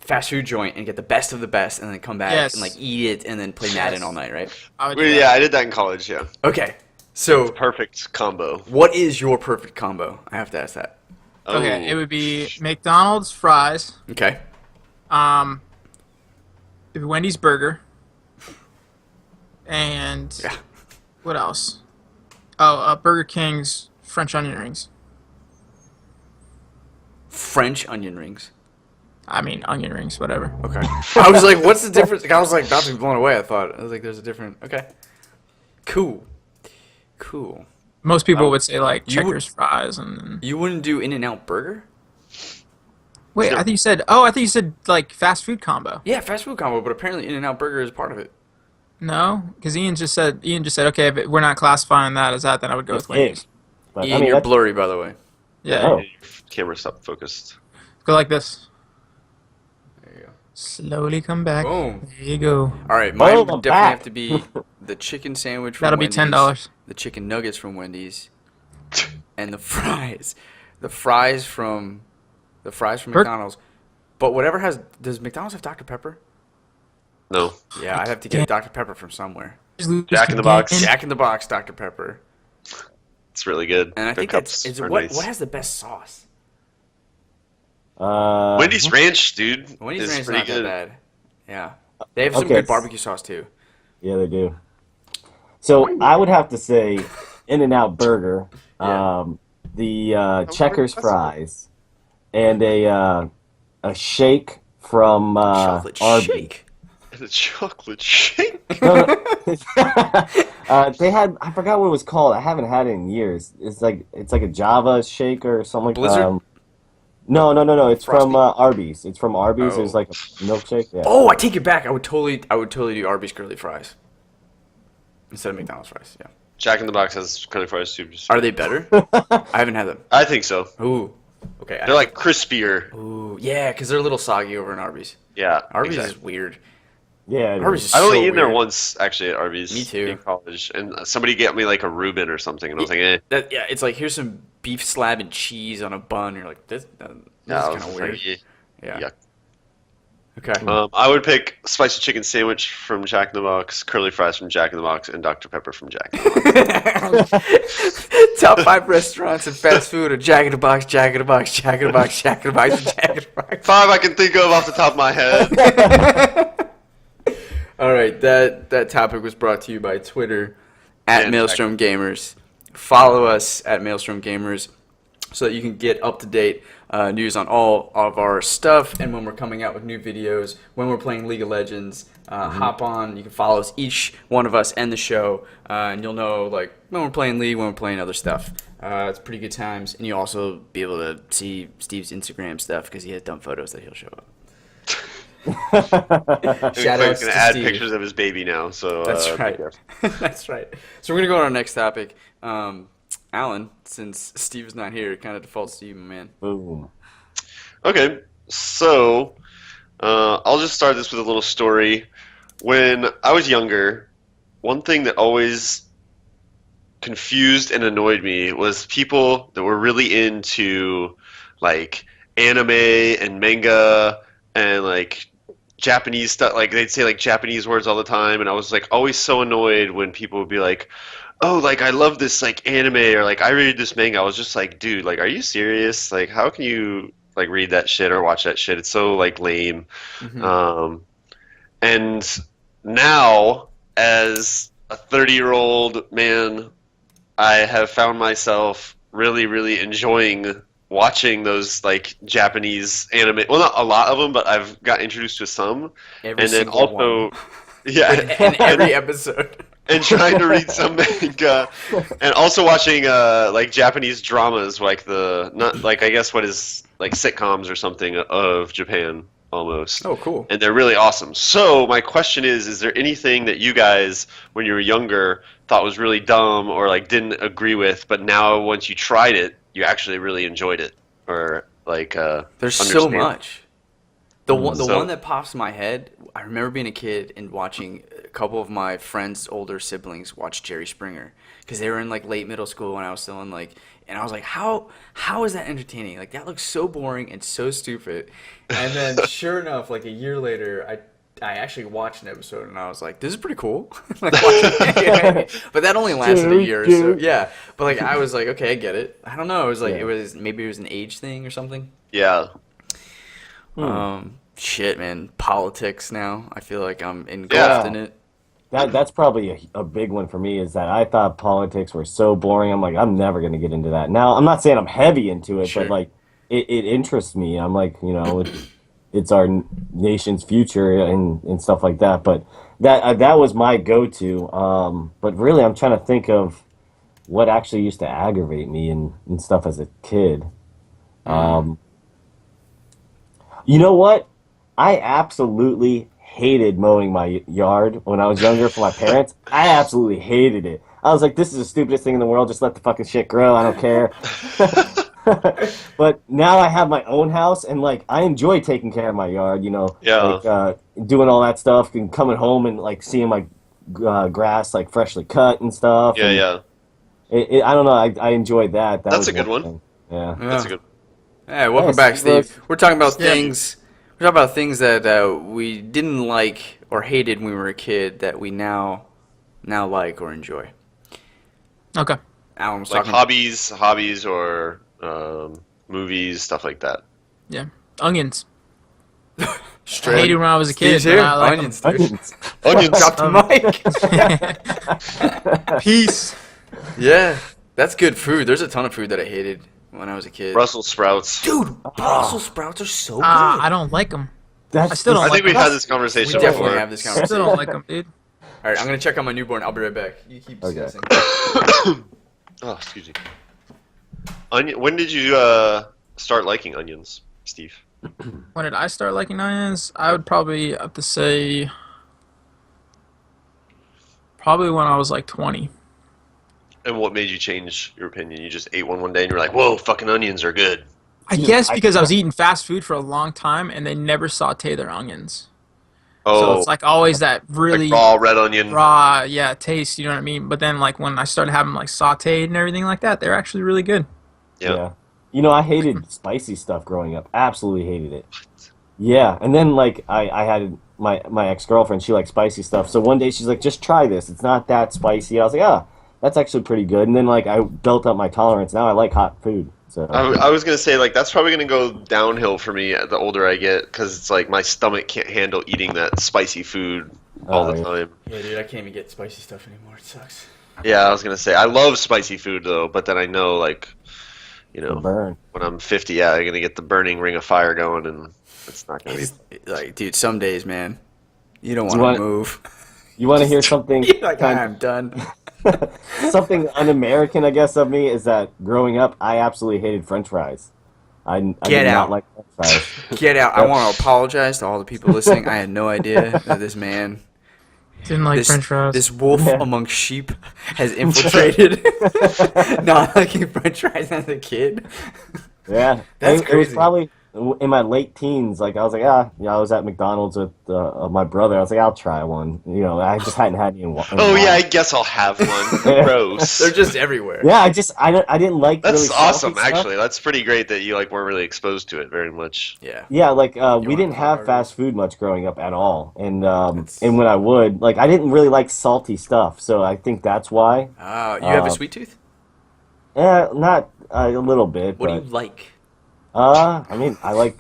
fast food joint and get the best of the best, and then come back Yes. and like eat it, and then play Madden all night, right? I would do Well, that. yeah, I did that in college. Yeah, Okay. So, perfect combo. what is your perfect combo? I have to ask that. Okay, Oh. it would be McDonald's fries, Okay. it'd be Wendy's burger, and Yeah. what else? Oh, Burger King's French onion rings. French onion rings. I mean, onion rings, whatever. Okay. I was like, what's the difference? I was like, about to be blown away. I thought. I was like, there's a different. Okay. Cool. Cool. Most people would say like You would- Checkers fries, and then... You wouldn't do In-N-Out Burger? Wait, I think you said. Oh, I think you said like fast food combo. Yeah, fast food combo, but apparently In-N-Out Burger is part of it. No, because Ian just said. Okay, if we're not classifying that as that, then I would go with Wendy's. But, Ian, you're that's- blurry, by the way. Yeah, Oh. Camera stopped focused. go like this. There you go. Slowly come back. Boom. There you go. All right, mine Boom, would I'm definitely back. have to be the chicken sandwich from That'll be Wendy's, $10. the chicken nuggets from Wendy's, and the fries. The fries from McDonald's. But whatever does McDonald's have Dr. Pepper? No, Yeah, I'd have to get Dr. Pepper from somewhere. Jack in the Box. Jack in the Box, Dr. Pepper. it's really good. And I Their think cups it's are what nice. what has the best sauce? Wendy's Ranch, dude. Wendy's is Ranch is pretty not good. that bad. Yeah. They have some Okay. good barbecue sauce too. Yeah, they do. So I would have to say In-N-Out Burger, Yeah. the Checkers fries, and a shake from Chocolate Arby's. shake. The chocolate shake. No, no. They had, I forgot what it was called. I haven't had it in years. It's like a Java shake or something like Blizzard? No. It's from Frosty? Arby's. It's from Arby's. Oh. It's like a milkshake. Yeah. Oh, I take it back. I would totally do Arby's curly fries instead of McDonald's fries. Yeah. Jack in the Box has curly fries too. Just- Are they better? I haven't had them. I think so. Ooh. Okay. They're like crispier. Ooh, yeah, because they're a little soggy over in Arby's. Yeah, Arby's exactly. is weird. Yeah. it Arby's is. is I've only so eaten there weird. once, actually, at Arby's. Me too. In college, and somebody got me like a Reuben or something, and I was like, eh. Yeah, it's like here's some beef slab and cheese on a bun. You're like, this is I kind was of like, weird. eh. Yeah. Yuck. Okay. I would pick spicy chicken sandwich from Jack in the Box, curly fries from Jack in the Box, and Dr. Pepper from Jack in the Box. Top 5 restaurants and fast food are Jack in the Box, Jack in the Box, Jack in the Box, Jack in the Box, Jack in the Box. 5 I can think of off the top of my head. All right, that topic was brought to you by Twitter at And Maelstrom Gamers. Follow us at Maelstrom Gamers so that you can get up to date news on all of our stuff and when we're coming out with new videos, when we're playing League of Legends. Hop on. You can follow us, each one of us, and the show, and you'll know like when we're playing League, when we're playing other stuff. It's pretty good times, and you'll also be able to see Steve's Instagram stuff because he has dumb photos that he'll show up. Shout outs Gonna to add Steve. pictures of his baby now, so That's be right. careful. That's right. So we're gonna go on our next topic. Alan, since Steve is not here, it kind of defaults to you, my man. Boom. Okay, so I'll just start this with a little story. When I was younger, one thing that always confused and annoyed me was people that were really into like anime and manga and like Japanese stuff. Like they'd say like Japanese words all the time, and I was like always so annoyed when people would be like, "Oh, like I love this like anime," or like I read this manga. I was just like, dude, like are you serious? Like how can you like read that shit or watch that shit? It's so like lame. And now, as a 30-year-old man, I have found myself really, really enjoying watching those like Japanese anime. Well, not a lot of them, but I've got introduced to some. Every And then single also, one. yeah, in every episode. and trying to read some manga, and also watching like Japanese dramas, like the not like I guess what is like sitcoms or something of Japan almost. Oh, cool. And they're really awesome. So my question is there anything that you guys, when you were younger, thought was really dumb or like didn't agree with, but now once you tried it, you actually really enjoyed it? Or like There's so understand. much. The one So- that pops in my head, I remember being a kid and watching a couple of my friends' older siblings watch Jerry Springer because they were in like late middle school when I was still in like, and I was like, how is that entertaining? Like that looks so boring and so stupid. And then sure enough, like a year later, I actually watched an episode and I was like, this is pretty cool. Like, but that only lasted a year or so. Yeah, but like I was like, okay, I get it. I don't know. It was like maybe it was an age thing or something. Yeah. Shit, man. Politics now. I feel like I'm engulfed in it. That's probably a big one for me, is that I thought politics were so boring. I'm like, I'm never going to get into that. Now, I'm not saying I'm heavy into it, Sure. but like it interests me. I'm like, it's our nation's future and stuff like that. But that was my go-to. But really, I'm trying to think of what actually used to aggravate me and stuff as a kid. You know what? I absolutely hated mowing my yard when I was younger for my parents. I absolutely hated it. I was like, this is the stupidest thing in the world. Just let the fucking shit grow. I don't care. But now I have my own house, and like I enjoy taking care of my yard. Like doing all that stuff and coming home and like seeing my grass like freshly cut and stuff. Yeah, And I don't know. I enjoyed that. That That's was a good one. thing. Yeah. That's a good. Hey, welcome Yes, back, Steve. Steve. We're talking about things. We're talking about things that we didn't like or hated when we were a kid that we now like or enjoy. Okay. Alan was Like talking. hobbies or movies, stuff like that. Yeah. Onions. Straight. I hated when I was a kid. Steve's but here. I like Onions, dude. Onions. Onions. Drop the mic. Peace. Yeah, that's good food. There's a ton of food that I hated when I was a kid. Brussels sprouts. Dude, Brussels sprouts are so good. I don't like them. I still don't I like think we've them. had this We conversation definitely before. have this I still conversation. don't like them, dude. All right, I'm gonna check on my newborn. I'll be right back. You keep Okay. discussing. Oh, excuse me. When did you start liking onions, Steve? When did I start liking onions? I would probably have to say probably when I was like 20. And what made you change your opinion? You just ate one day and you're like, whoa, fucking onions are good. I guess because I was eating fast food for a long time and they never saute their onions. So Oh, it's like always that really like raw red onion. raw, taste, you know what I mean? But then like when I started having like sauteed and everything like that, they're actually really good. Yeah. I hated spicy stuff growing up. Absolutely hated it. Yeah, and then like I had my ex-girlfriend, she liked spicy stuff. So one day she's like, just try this. It's not that spicy. I was like, that's actually pretty good. And then like I built up my tolerance. Now I like hot food. So I was going to say, like, that's probably going to go downhill for me the older I get, because it's like my stomach can't handle eating that spicy food all the yeah. time. Yeah, dude, I can't even get spicy stuff anymore. It sucks. Yeah, I was going to say, I love spicy food, though, but then I know, like, burn. when I'm 50, I'm going to get the burning ring of fire going, and it's not going to be... Like, dude, some days, man, you don't You want to want- move. You want to hear something You're like, kind I'm done. something un-American, I guess, of me is that growing up, I absolutely hated French fries. I Get did out. not like French fries. Get out. I want to apologize to all the people listening. I had no idea that this man, Didn't like this, French fries. this wolf Yeah. among sheep, has infiltrated not liking French fries as a kid. Yeah, That's it was crazy. probably in my late teens. Like I was like, I was at McDonald's with my brother. I was like, I'll try one. I just hadn't had any. Oh, yeah, I guess I'll have one. Gross. They're just everywhere. Yeah, I didn't like. That's really salty awesome, stuff. actually. That's pretty great that you weren't really exposed to it very much. Yeah. Yeah, like we want didn't have hamburgers? fast food much growing up at all, and That's- and when I would, like, I didn't really like salty stuff. So I think that's why. You have a sweet tooth? Not a little bit, What do but you like? I mean, I like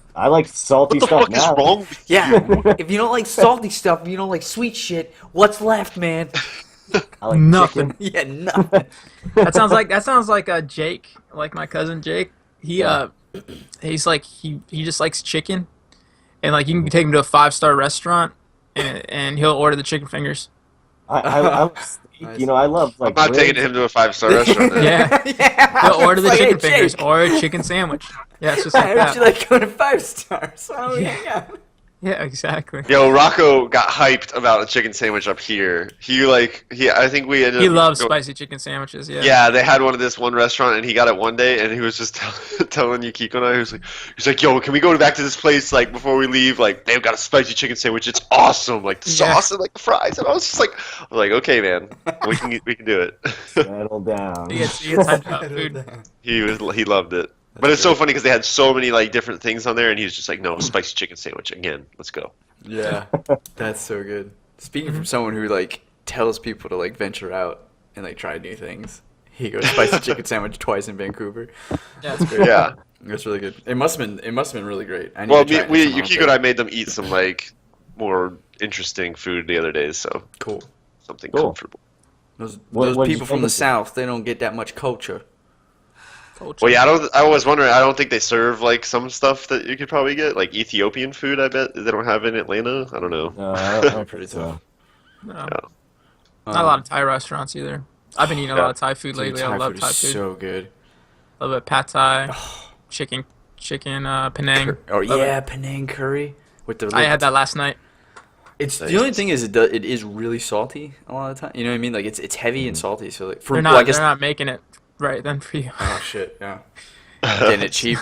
salty What the stuff fuck is now. wrong with Yeah. If you don't like salty stuff, you don't like sweet shit, what's left, man? I like Nothing. chicken. Yeah, nothing. That sounds like Jake, like my cousin Jake. He's like he just likes chicken, and like you can take him to a 5-star restaurant, and he'll order the chicken fingers. I love steak. Nice. I love like. I'm not taking ribs. him to a 5-star restaurant. Then. Yeah, Yeah. he'll order the It's like, chicken hey, fingers Jake, or a chicken sandwich. Yeah, it's just like how would you that. like going to 5 stars? Why don't we Yeah. hang out? Yeah, exactly. Yo, Rocco got hyped about a chicken sandwich up here. I think we ended He up. loves spicy chicken sandwiches. Yeah. Yeah, they had one at this one restaurant, and he got it one day, and he was just telling Yukiko and I, he's like, yo, can we go back to this place like before we leave? Like, they've got a spicy chicken sandwich. It's awesome. Like the Yeah. sauce and like the fries. And I was just like, okay, man, we can do it. Settle down. He gets hyped about food. He loved it. But it's so funny because they had so many like different things on there, and he was just like, no, spicy chicken sandwich again. Let's go. Yeah, that's so good. Speaking from someone who like tells people to like venture out and like try new things, he goes spicy chicken sandwich twice in Vancouver. Yeah. That's great. Yeah. That's really good. It must have been really great. I need Well, to try it we next time I'm Yukiko and I made them eat some like more interesting food the other day, so Cool. something Cool. comfortable. Those What did people you from make the it? South, they don't get that much culture. Culture. Well, yeah, I was wondering. I don't think they serve like some stuff that you could probably get, like Ethiopian food. I bet they don't have in Atlanta. I don't know. No, I don't Pretty think so. tough. No. Yeah. Not a lot of Thai restaurants either. I've been eating a lot of Thai food Dude, lately. I love food Thai is food. so good. Love it. Pad Thai, chicken, Penang. Oh Love yeah, Penang curry with the. I had that last night. It's Nice. the only thing is it is really salty a lot of the time. You know what I mean? Like it's heavy and salty. So like for They're well, not. I guess. They're not making it right then for you. Oh shit! Yeah, getting it cheap.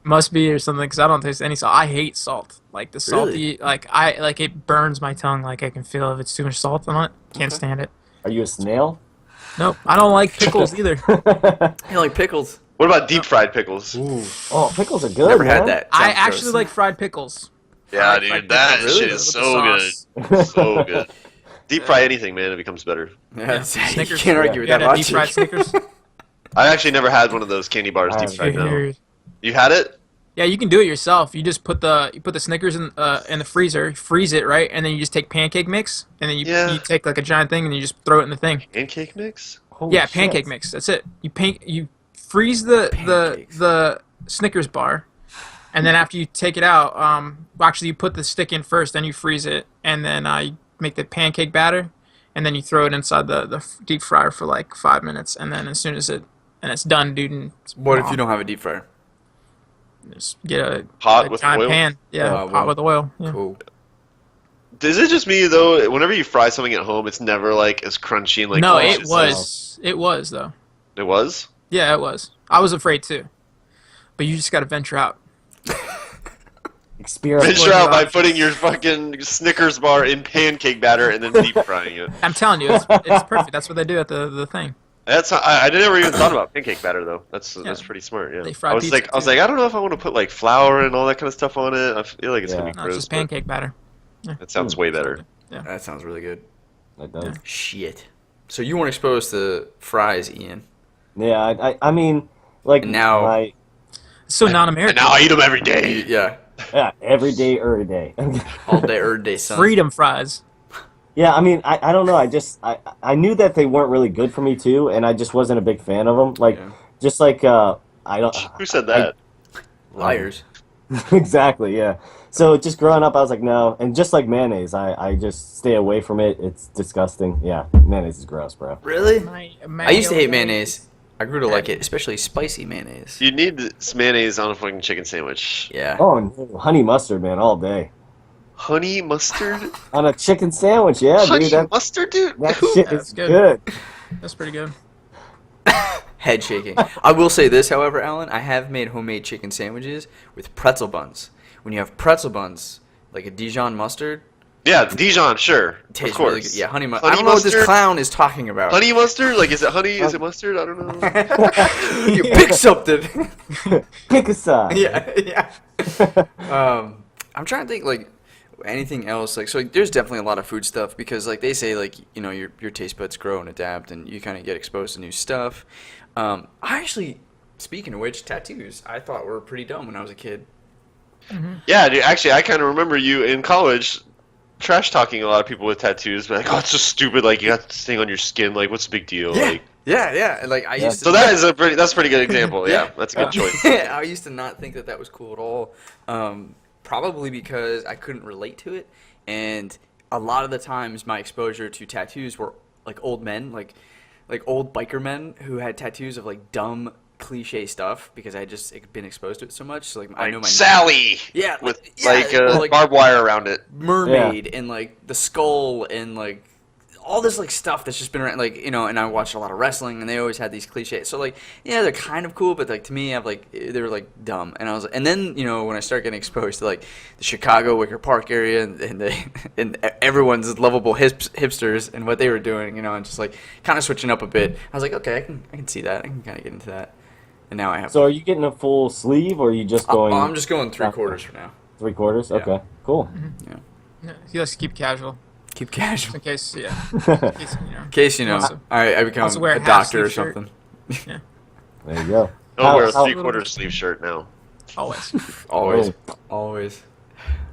Must be or something because I don't taste any salt. I hate salt. Like the salty, Really? like it burns my tongue. Like I can feel if it's too much salt on it. Can't stand it. Are you a snail? Nope. I don't like pickles either. I like pickles. What about deep fried pickles? Ooh, Oh, pickles are good. never man. had that. I Sounds actually gross. like fried pickles. Yeah, Fried dude, that pickles shit with is the so sauce. good, so good. Deep fry anything, man, it becomes better. Yeah, you Snickers. can't argue with You that got deep fried logic. Snickers. I actually never had one of those candy bars I deep haven't. fried. No, Dude. you had it? Yeah, you can do it yourself. You just put the Snickers in the freezer, freeze it, right, and then you just take pancake mix, and then you take like a giant thing, and you just throw it in the thing. Pancake mix? Holy Yeah, shit. pancake mix. That's it. You freeze the Pancakes. the Snickers bar, and then after you take it out, actually you put the stick in first, then you freeze it, and then you make the pancake batter, and then you throw it inside the deep fryer for like 5 minutes, and then as soon as it's done, dude, and it's What if bomb. you don't have a deep fryer? Just get a Hot a with giant oil? pan? Yeah, Oh, hot well. with oil. Yeah. Cool. Is it just me though? Whenever you fry something at home, it's never like as crunchy and like. No, delicious it as- was. It was though. It was. Yeah, it was. I was afraid too, but you just got to venture out. Experiment. Venture out by putting your fucking Snickers bar in pancake batter and then deep frying it. I'm telling you, it's perfect. That's what they do at the thing. That's I never even thought about pancake batter though. That's pretty smart. Yeah. They fry I was pizza, like too. I don't know if I want to put like flour and all that kind of stuff on it. I feel like it's gonna be No, gross. it's just but pancake batter. It sounds way better. That sounds really good. It does. Shit. So you weren't exposed to fries, Ian? Yeah, I mean, like And now- my, It's so And non-American. now I eat them every day. Yeah. yeah, every day, every day. All day, every day, son. Freedom fries. Yeah, I mean, I don't know. I knew that they weren't really good for me too, and I just wasn't a big fan of them. Like, Yeah. just like I don't Who said that? Liars. exactly, yeah. So just growing up, I was like, no, and just like mayonnaise, I just stay away from it. It's disgusting. Yeah, mayonnaise is gross, bro. Really? I used to hate mayonnaise. I grew to like it, especially spicy mayonnaise. You need some mayonnaise on a fucking chicken sandwich. Yeah. Oh, no, honey mustard, man, all day Honey mustard? on a chicken sandwich. Yeah, Honey dude, that mustard, dude? that shit That's is good. good. That's pretty good. Head shaking. I will say this, however, Alan, I have made homemade chicken sandwiches with pretzel buns. When you have pretzel buns, like a Dijon mustard, Yeah, Dijon, sure. it tastes of course. really good. Yeah, honey mustard. I Honey don't know what this mustard? clown is talking about. Honey mustard? Like, is it honey? Is it mustard? I don't know. You pick something. Pick a side. yeah. I'm trying to think like anything else. Like, so like, there's definitely a lot of food stuff because like they say like your taste buds grow and adapt and you kind of get exposed to new stuff. I actually, speaking of which, tattoos I thought were pretty dumb when I was a kid. Yeah, dude, actually, I kind of remember you in college trash talking a lot of people with tattoos. Like, oh, it's so stupid. Like, you got this thing on your skin. Like, what's the big deal? Like, Yeah. Like I used to. so that's a pretty good example. Yeah, that's a good choice. I used to not think that was cool at all. Probably because I couldn't relate to it, and a lot of the times my exposure to tattoos were like old men, like old biker men who had tattoos of like dumb cliche stuff because I just been exposed to it so much. So like I know my Sally. Yeah, With well, like barbed wire around it. mermaid and like the skull and like all this like stuff that's just been around, like, you know. And I watched a lot of wrestling and they always had these cliches. So like, yeah, they're kind of cool, but like to me, they were like dumb. And I was, and then, you know, when I start getting exposed to like the Chicago Wicker Park area and everyone's lovable hipsters and what they were doing, you know, and just like kind of switching up a bit, I was like, okay, I can see that. I can kind of get into that. And now I have. So are you getting a full sleeve, or are you just going? I'm just going 3/4 for now. 3/4? Yeah. Okay, cool. Yeah. He likes to keep casual. Keep casual. In case, in case, In case, you know, Also- I become also wear a a doctor or half-sleeve shirt. something. There you go. I'll wear a How- 3/4 sleeve shirt now. Always. Always. Always.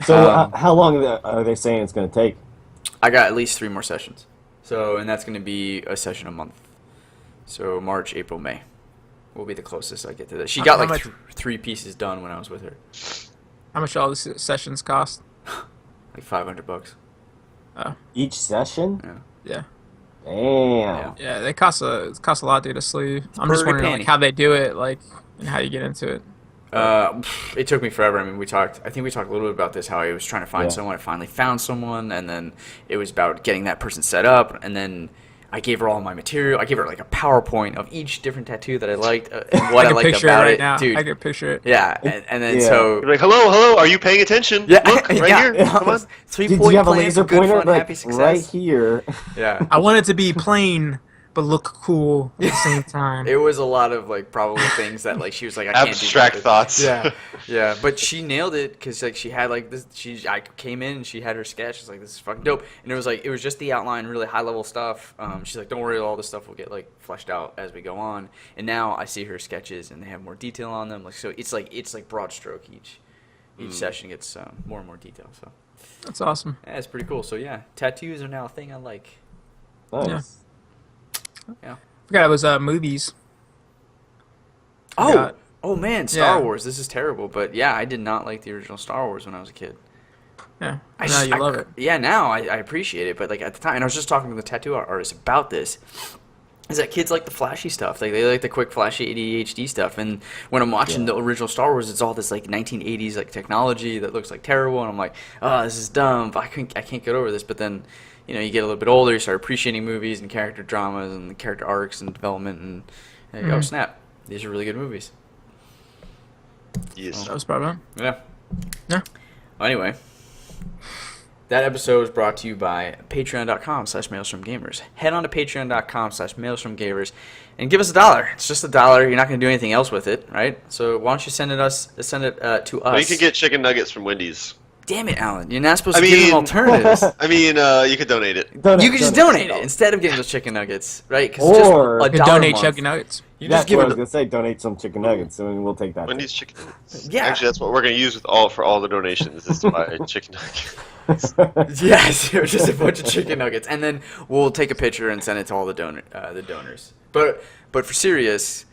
So how long are they saying it's going to take? I got at least 3 more sessions. So, and that's going to be a session a month. So March, April, May will be the closest I get to that. She got How like much- 3 pieces done when I was with her. How much all these sessions cost? Like $500. Each session? Yeah. Damn. Yeah, they cost a lot to get a sleeve. I'm just Pretty wondering penny. like how they do it, like, and how you get into it. It took me forever. I mean, I think we talked a little bit about this, how I was trying to find Yeah. someone. I finally found someone, and then it was about getting that person set up, and then I gave her all my material. I gave her like a PowerPoint of each different tattoo that I liked and what I can liked picture about it right it, now. dude. I can picture it. Yeah, and then Yeah. so You're like, hello, are you paying attention? yeah, Look, right yeah, here. Come on. 3 Do point you have a plan laser for good pointer? fun, Like, happy success. right here. Yeah. I want it to be plain but look cool at the same time. It was a lot of like probably things that like she was like I can't Abstract do that. thoughts. Yeah, yeah, but she nailed it because like she had like this. I came in and she had her sketch. She's like, this is fucking dope, and it was just the outline, really high level stuff. She's like, don't worry, all this stuff will get like fleshed out as we go on. And now I see her sketches and they have more detail on them. Like so, it's like broad stroke each session gets more and more detail. So That's awesome. yeah, it's pretty cool. So yeah, tattoos are now a thing I like. Nice. Yeah. Yeah. Forgot it was movies. Oh, Forgot. oh man, Star Yeah. Wars. This is terrible, but yeah, I did not like the original Star Wars when I was a kid. Yeah. Now you love it. Yeah, now I appreciate it, but like at the time, and I was just talking to the tattoo artist about this. Is that kids like the flashy stuff? Like they like the quick, flashy ADHD stuff. And when I'm watching the original Star Wars, it's all this like 1980s like technology that looks like terrible, and I'm like, oh, this is dumb. But I can't get over this. But then, you know, you get a little bit older, you start appreciating movies and character dramas and the character arcs and development, and oh snap, these are really good movies. Yes. That was probably Yeah. Yeah. Well, anyway, that episode was brought to you by patreon.com/maelstromgamers. Head on to patreon.com/maelstromgamers and give us $1. It's just $1. You're not going to do anything else with it, right? So why don't you send it to us? Well, you can get chicken nuggets from Wendy's. Damn it, Alan! You're not supposed to give them alternatives. I mean, you could donate it. You can just donate it instead of getting those chicken nuggets, right? 'Cause Or- it's You just $1 donate a month. chicken nuggets. You That's just give what I it. was going to say. Donate some chicken nuggets, and we'll take that. Wendy's chicken nuggets. Yeah. Actually, that's what we're going to use for all the donations is to buy chicken nuggets. Yes, just a bunch of chicken nuggets, and then we'll take a picture and send it to all the donors. But for serious,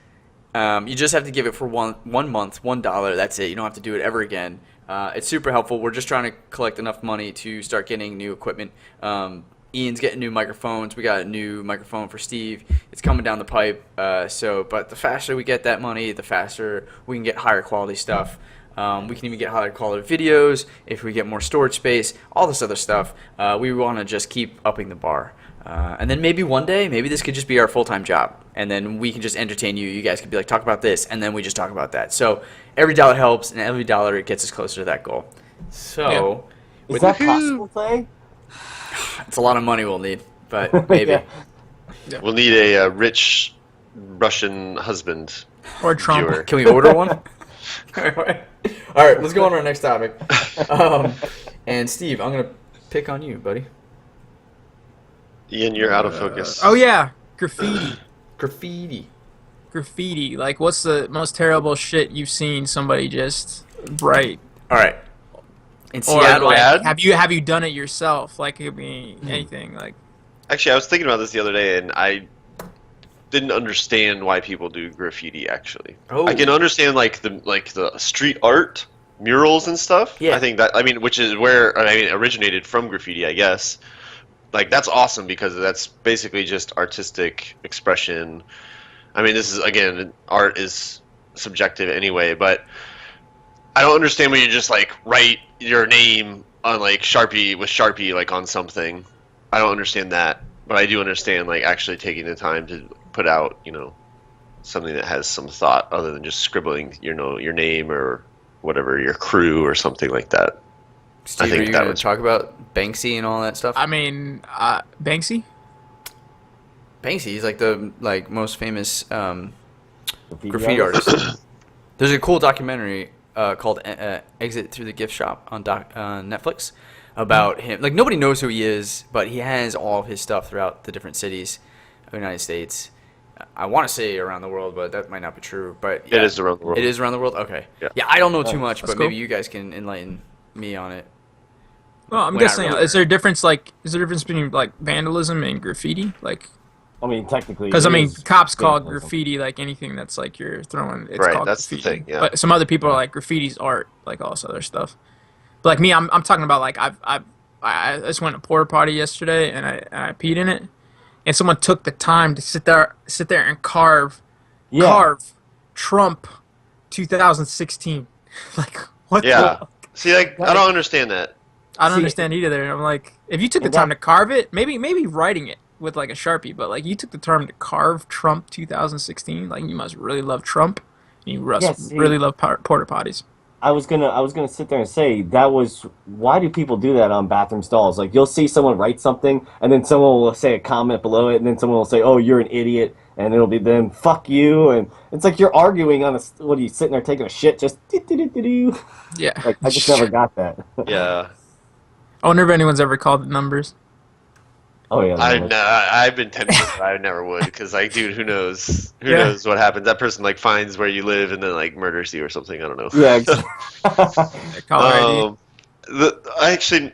you just have to give it for one month, $1. That's it. You don't have to do it ever again. It's super helpful. We're just trying to collect enough money to start getting new equipment. Ian's getting new microphones. We got a new microphone for Steve. It's coming down the pipe. But the faster we get that money, the faster we can get higher quality stuff. We can even get higher quality videos if we get more storage space, all this other stuff. We want to just keep upping the bar. And then maybe one day, maybe this could just be our full-time job. And then we can just entertain you. You guys could be like, talk about this, and then we just talk about that. So every dollar helps, and every dollar it gets us closer to that goal. So Is that possible, Clay? it's a lot of money we'll need, but maybe. Yeah. We'll need a rich Russian husband. Or Trump. Viewer. Can we order one? All right, let's go on to our next topic. And Steve, I'm going to pick on you, buddy. Ian, you're out of focus. Oh yeah, graffiti. Graffiti. Like, what's the most terrible shit you've seen somebody just write? All right. In Or Seattle, like, have you done it yourself? Like, it could be anything. Like, Actually, I was thinking about this the other day, and I didn't understand why people do graffiti. Actually, Oh. I can understand like the street art, murals and stuff. Yeah. I think that which is where it originated from graffiti, I guess. Like that's awesome because that's basically just artistic expression. I mean, this is, again, art is subjective anyway, but I don't understand when you just like write your name on like Sharpie like on something. I don't understand that, but I do understand like actually taking the time to put out, something that has some thought other than just scribbling, your name or whatever, your crew or something like that. Steve, are you going to talk about Banksy and all that stuff? I mean, Banksy? Banksy, he's like the most famous graffiti artist. There's a cool documentary called Exit Through the Gift Shop on Netflix about him. Like, nobody knows who he is, but he has all of his stuff throughout the different cities of the United States. I want to say around the world, but that might not be true. But yeah, it is around the world. It is around the world? Okay. Yeah, I don't know too much, but cool. maybe you guys can enlighten me on it. Well, I'm guessing, is there a difference between like vandalism and graffiti? Like, I mean, technically, because I mean, cops call vandalism. graffiti like anything that's like you're throwing. It's Right, called that's the graffiti. thing, yeah. But some other people are like graffiti's art, like all this other stuff. But like me, I'm talking about like I just went to a porta potty yesterday and I peed in it, and someone took the time to sit there and carve Trump 2016. Like, what? Yeah. The See, like, I don't understand that. I don't understand either. I'm like, if you took the time to carve it, maybe writing it with like a Sharpie, but like you took the time to carve Trump 2016, like you must really love Trump. And you must really love porta potties. I was gonna sit there and say why do people do that on bathroom stalls? Like, you'll see someone write something and then someone will say a comment below it and then someone will say, "Oh, you're an idiot," and it'll be then "fuck you," and it's like you're arguing on what are you sitting there taking a shit just Yeah. like I just never got that. Yeah. I wonder if anyone's ever called the numbers. Oh yeah. I've been tempted, but I never would, because like, dude, who knows? Who knows what happens? That person like finds where you live and then like murders you or something. I don't know. Yeah. Caller ID. I actually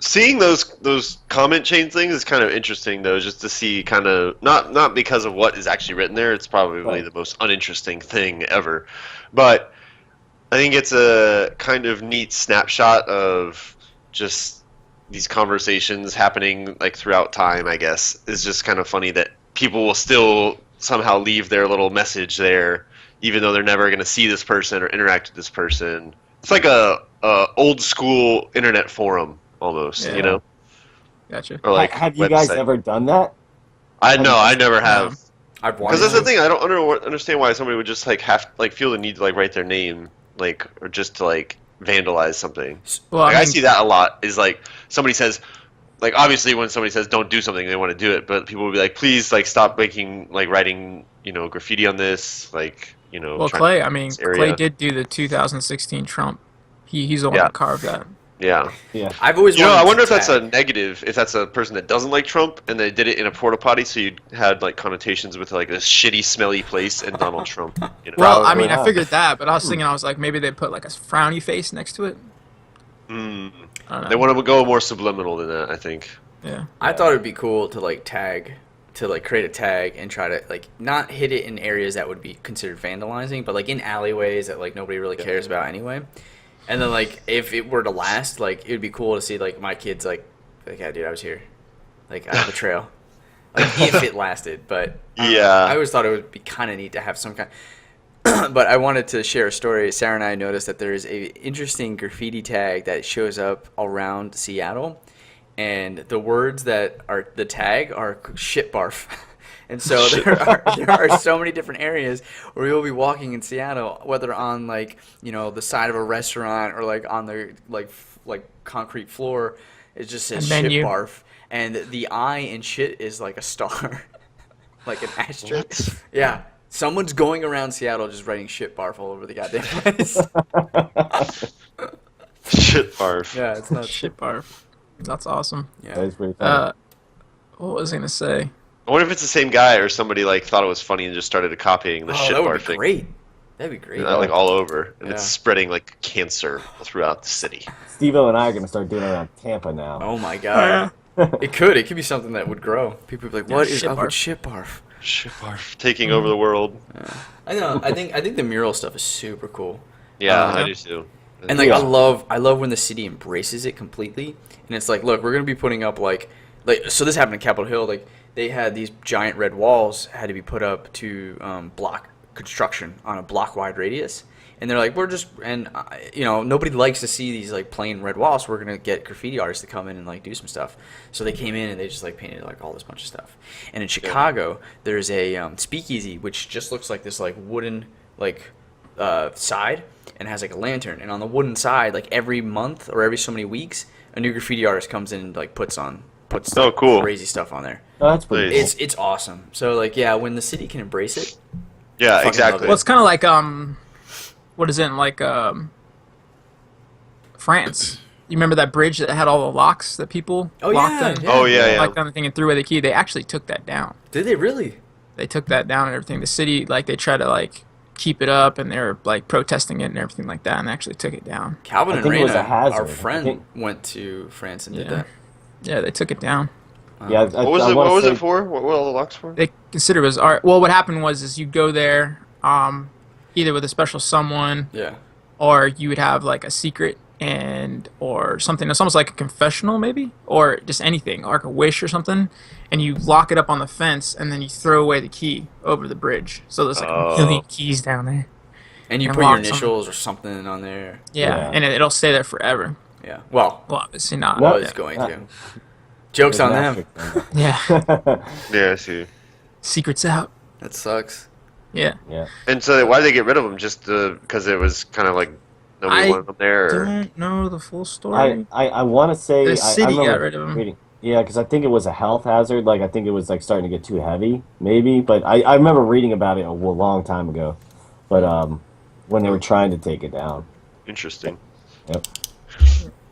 seeing those comment chain things is kind of interesting though, just to see kind of not because of what is actually written there. It's probably the most uninteresting thing ever, but I think it's a kind of neat snapshot of just these conversations happening like throughout time. I guess it's just kind of funny that people will still somehow leave their little message there, even though they're never going to see this person or interact with this person. It's like a old school internet forum almost, Yeah. you know? Gotcha. Or like have you guys ever done that? I never have. I've wanted Because that's the to. thing. I don't understand why somebody would just like feel the need to like write their name, like, or just to like vandalize something. Well, Like, I I mean, see that a lot. Is like somebody says, like, obviously when somebody says don't do something, they want to do it, but people will be like, please, like, stop writing, graffiti on this, like, well, trying Clay. to I mean, this area. Clay did do the 2016 Trump. He's the one Yeah. that carved that. Yeah. Yeah. I've always wanted I to wonder if that's a tag. negative, if that's a person that doesn't like Trump and they did it in a porta potty, so you had like connotations with like this shitty, smelly place and Donald Trump. Well, I Probably mean, I not. figured that, but I was thinking, I was like, maybe they put like a frowny face next to it. Mm. I don't know. They want to go more subliminal than that, I think. Yeah. I thought it'd be cool to like create a tag and try to like not hit it in areas that would be considered vandalizing, but like in alleyways that like nobody really cares about anyway. And then like if it were to last, like it would be cool to see like my kids like yeah, dude, I was here. Like I have a trail. Like if it lasted, but I always thought it would be kind of neat to have some kind. But I wanted to share a story. Sarah and I noticed that there is a interesting graffiti tag that shows up around Seattle, and the words that are the tag are shit barf. And so there are so many different areas where you'll be walking in Seattle, whether on like the side of a restaurant or like on the like concrete floor, it just says shit menu. barf, and the I in shit is like a star, like an asterisk. What? Yeah, someone's going around Seattle just writing shit barf all over the goddamn place. Shit barf. Yeah, it's not Shit barf. That's awesome. That Yeah, is pretty funny. What was I gonna say? I wonder if it's the same guy or somebody like thought it was funny and just started copying the shit that would barf be thing. great. That'd be great. Like all over, and it's Yeah. spreading like cancer throughout the city. Steve-O and I are gonna start doing it around Tampa now. Oh my god. It could be something that would grow. People would be like, "What is shit up with barf. shit barf?" Shit barf taking over the world. I know. I think the mural stuff is super cool. Yeah, Uh, I do too. And like Yeah. I love when the city embraces it completely. And it's like, look, we're gonna be putting up like so this happened in Capitol Hill. Like they had these giant red walls had to be put up to block construction on a block wide radius. And they're like, nobody likes to see these like plain red walls. So we're gonna get graffiti artists to come in and like do some stuff. So they came in and they just like painted like all this bunch of stuff. And in Chicago, there's a speakeasy which just looks like this like wooden like side and has like a lantern. And on the wooden side, like every month or every so many weeks, a new graffiti artist comes in and like puts cool. crazy stuff on there. Oh, that's pretty cool. It's awesome. So like when the city can embrace it. Yeah, fucking exactly. Well, it's kind of like what is it like France? You remember that bridge that had all the locks that people locked in? Oh yeah. Locked on the thing and threw away the key. They actually took that down. Did they really? They took that down and everything. The city, like, they tried to like keep it up, and they were like protesting it and everything like that, and they actually took it down. Calvin I and think it was Raina, a hazard. our I friend, think- went to France and did Yeah. that. Yeah, they took it down. Yeah, What was it? What was it for? What were all the locks for? They considered it was art. Well, what happened was is you'd go there, either with a special someone, Yeah. or you would have like a secret or something. It's almost like a confessional, maybe, or just anything, like a wish or something. And you lock it up on the fence, and then you throw away the key over the bridge. So there's like a million keys down there. And you And put your lock some- initials or something on there. Yeah, Yeah. and it'll stay there forever. Yeah. Well, Well, obviously not. No. was going to. Joke's on them. Yeah, Yeah, I see. secrets out. That sucks. Yeah. Yeah. And so why did they get rid of them? Just because it was kind of like nobody I wanted them there? Or? Don't know the full story. I want to say The I city remember got rid of 'em. reading- Yeah, because I think it was a health hazard. Like I think it was like starting to get too heavy, maybe. But I remember reading about it a long time ago. But when they were trying to take it down. Interesting. Yep.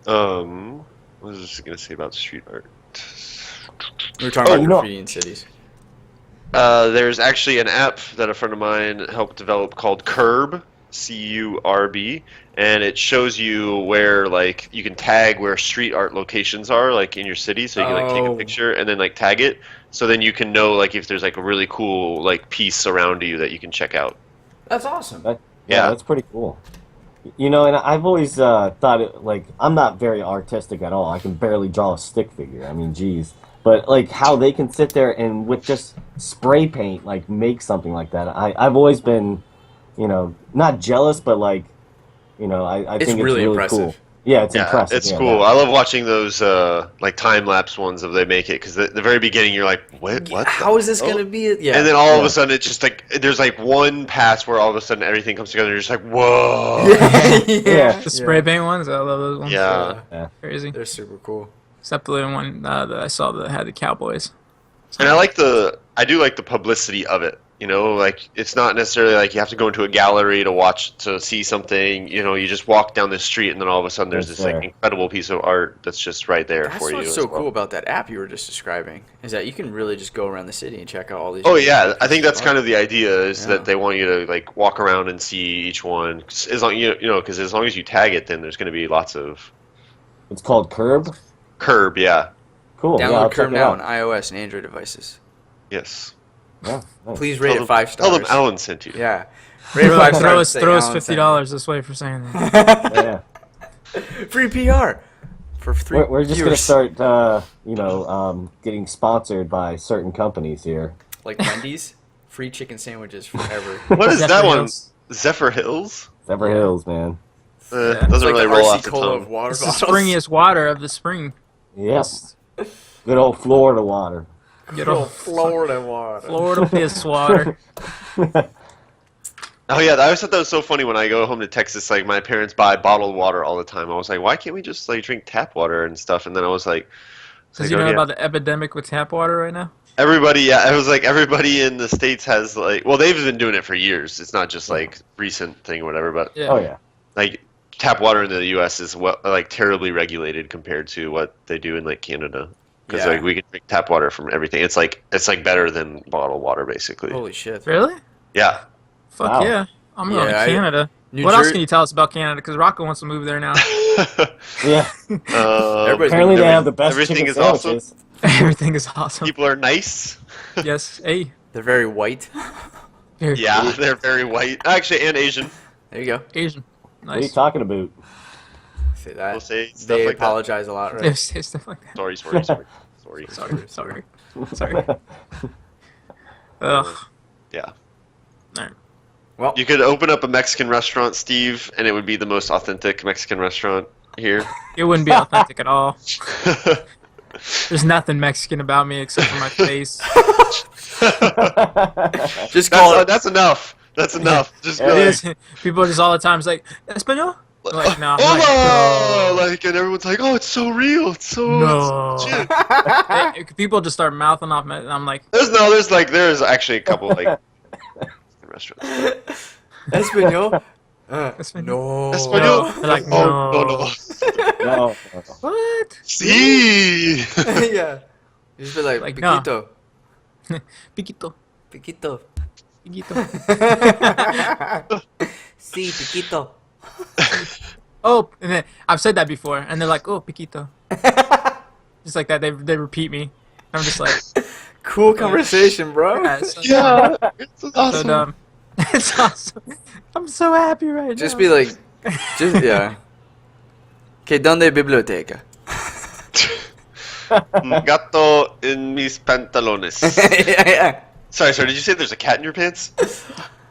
What was I just gonna say about street art? We were talking Oh, about you know- graffiti in cities. There's actually an app that a friend of mine helped develop called Curb, CURB, and it shows you where like you can tag where street art locations are like in your city, so you can like take a Oh. picture and then like tag it, so then you can know like if there's like a really cool like piece around you that you can check out. That's awesome. Yeah. That's pretty cool. You know, and I've always thought it like I'm not very artistic at all. I can barely draw a stick figure. I mean, geez. But like how they can sit there and with just spray paint like make something like that. I've always been, not jealous, but like, I It's think really it's really impressive. cool. Yeah, it's Yeah, impressive. it's yeah, cool. that- I love watching those like time lapse ones of they make it because the very beginning you're like, what? How is this Oh. going to be? Yeah. And then all of Yeah. a sudden, it's just like there's like one pass where all of a sudden everything comes together. And you're just like, whoa! Yeah. The spray paint ones, I love those ones. Yeah. Crazy. They're super cool. Except the one that I saw that had the Cowboys. And I do like the publicity of it. Like it's not necessarily like you have to go into a gallery to see something. You just walk down the street and then all of a sudden there's It's this there. like incredible piece of art that's just right there That's for you. what's as so well. cool about that app you were just describing is that you can really just go around the city and check out all these. Oh yeah, I think that's kind of the idea is Yeah. that they want you to like walk around and see each one. 'Cause as long because as long as you tag it, then there's going to be lots of It's called Curb. curb. Yeah. Cool. yeah, I'll Download check Curve it now out. on iOS and Android devices. Yes. Yeah, nice. Please rate it them, 5 stars. Tell them Alan sent you. Yeah. Rate it 5 stars. Throw us say throw us Alan sent $50 this way for saying that. Yeah. you. Free PR for 3 We're just gonna viewers. start, getting sponsored by certain companies here. Like Wendy's, free chicken sandwiches forever. What is that Zephyr one? Hills. Zephyr Hills? Zephyr Hills, man. Doesn't It's like really the roll RC off the Cola of tongue. water It's the bottles. springiest water of the spring. Yes. Good old Florida water. Good Oh, old Florida water. Florida piss water. Oh yeah, I always thought that was so funny when I go home to Texas. Like my parents buy bottled water all the time. I was like, why can't we just like drink tap water and stuff? And then I was like, Because you know about the epidemic with tap water right now? everybody. Yeah, I was like, everybody in the States has like, well, they've been doing it for years. It's not just like recent thing or whatever. But Yeah. Oh yeah. like tap water in the U.S. is like terribly regulated compared to what they do in like Canada. Because Yeah. like we can drink tap water from everything. It's like better than bottled water basically. Holy shit. Really? Yeah. Fuck Wow. yeah. I'm going Yeah, to Canada. New What else Jer- can you tell us about Canada? Because Rocco wants to move there now. Yeah. Everybody's Apparently they been- have the best everything chicken is awesome. sandwiches. Everything is awesome. People are nice. Yes. Hey. They're very white. Very Yeah, they're very white. Actually, and Asian. There you go. Asian. What are you Nice. talking about? Say that. We'll say stuff They like that. apologize a lot, right? They say stuff like that. Sorry. Sorry. Sorry. Sorry. Ugh. Yeah. Alright. Well, You could open up a Mexican restaurant, Steve, and it would be the most authentic Mexican restaurant here. It wouldn't be authentic at all. There's nothing Mexican about me except for my face. just call it. That's enough. That's enough. Just It go. is. People are just all the time like, Espanol? I'm like, no. I'm Oh, like, no. like, and everyone's like, oh, it's so real. It's so No. legit. People just start mouthing off, and I'm like, There's actually a couple like restaurants. Espanol. Espanol. No. Espanol? They're like, Oh, no. no. No. What? See. Yeah. You just be like, Like, no. piquito. Piquito. Piquito. Piquito. Sí, piquito. Oh, and then I've said that before, and they're like, oh, Piquito. Just like that, they repeat me. I'm just like, Cool conversation, bro. yeah, it's so Yeah, it's so awesome. dumb. It's awesome. I'm so happy right now. Just be like, yeah. Que donde biblioteca? Gato en mis pantalones. Yeah. Sorry, did you say there's a cat in your pants?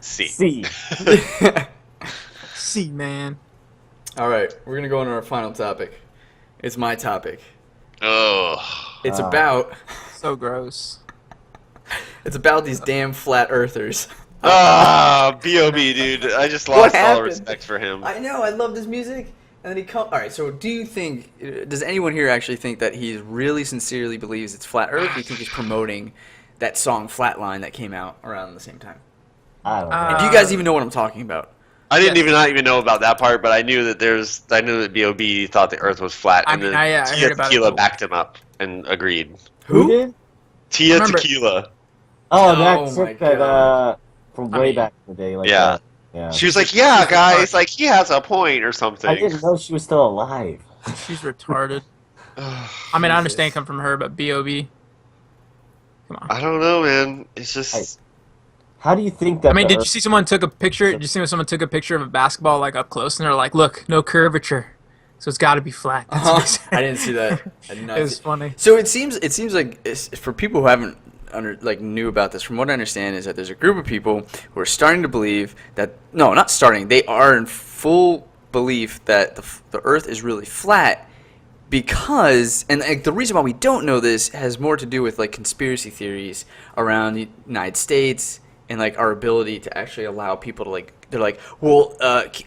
See. See. See, man. All right, we're gonna go on to our final topic. It's my topic. Oh. It's Ah. about So gross. these damn flat earthers. B.O.B., dude. I just What lost all happened? respect for him. I know, I love this music. And then he come. All right, so do you think? Does anyone here actually think that he really sincerely believes it's flat Earth? Or do you think he's promoting that song "Flatline" that came out around the same time? I don't know. And do you guys even know what I'm talking about? I didn't Yes. not even know about that part, but I knew that B.O.B. thought the Earth was flat, I and mean, then I Tia heard about it. Tequila backed him up and agreed. Who did? Tia Remember- Tequila. Oh, Oh that my chick that God. from I way mean, back in the day. Like Yeah. yeah. She was like, "Yeah, She's guys, retarded. like he has a point or something." I didn't know she was still alive. She's retarded. I mean, I understand come from her, but B.O.B. Come on. I don't know, man. It's just How do you think that? I mean, the did you Earth- see someone took a picture? Did you see when someone took a picture of a basketball like up close, and they're like, "Look, no curvature, so it's got to be flat." That's what he said. I didn't see that. I did not It was see- funny. So it seems like for people who haven't knew about this, from what I understand, is that there's a group of people who are starting to believe that not starting. They are in full belief that the Earth is really flat because, and like, the reason why we don't know this has more to do with like conspiracy theories around the United States and like our ability to actually allow people to like. They're like, well,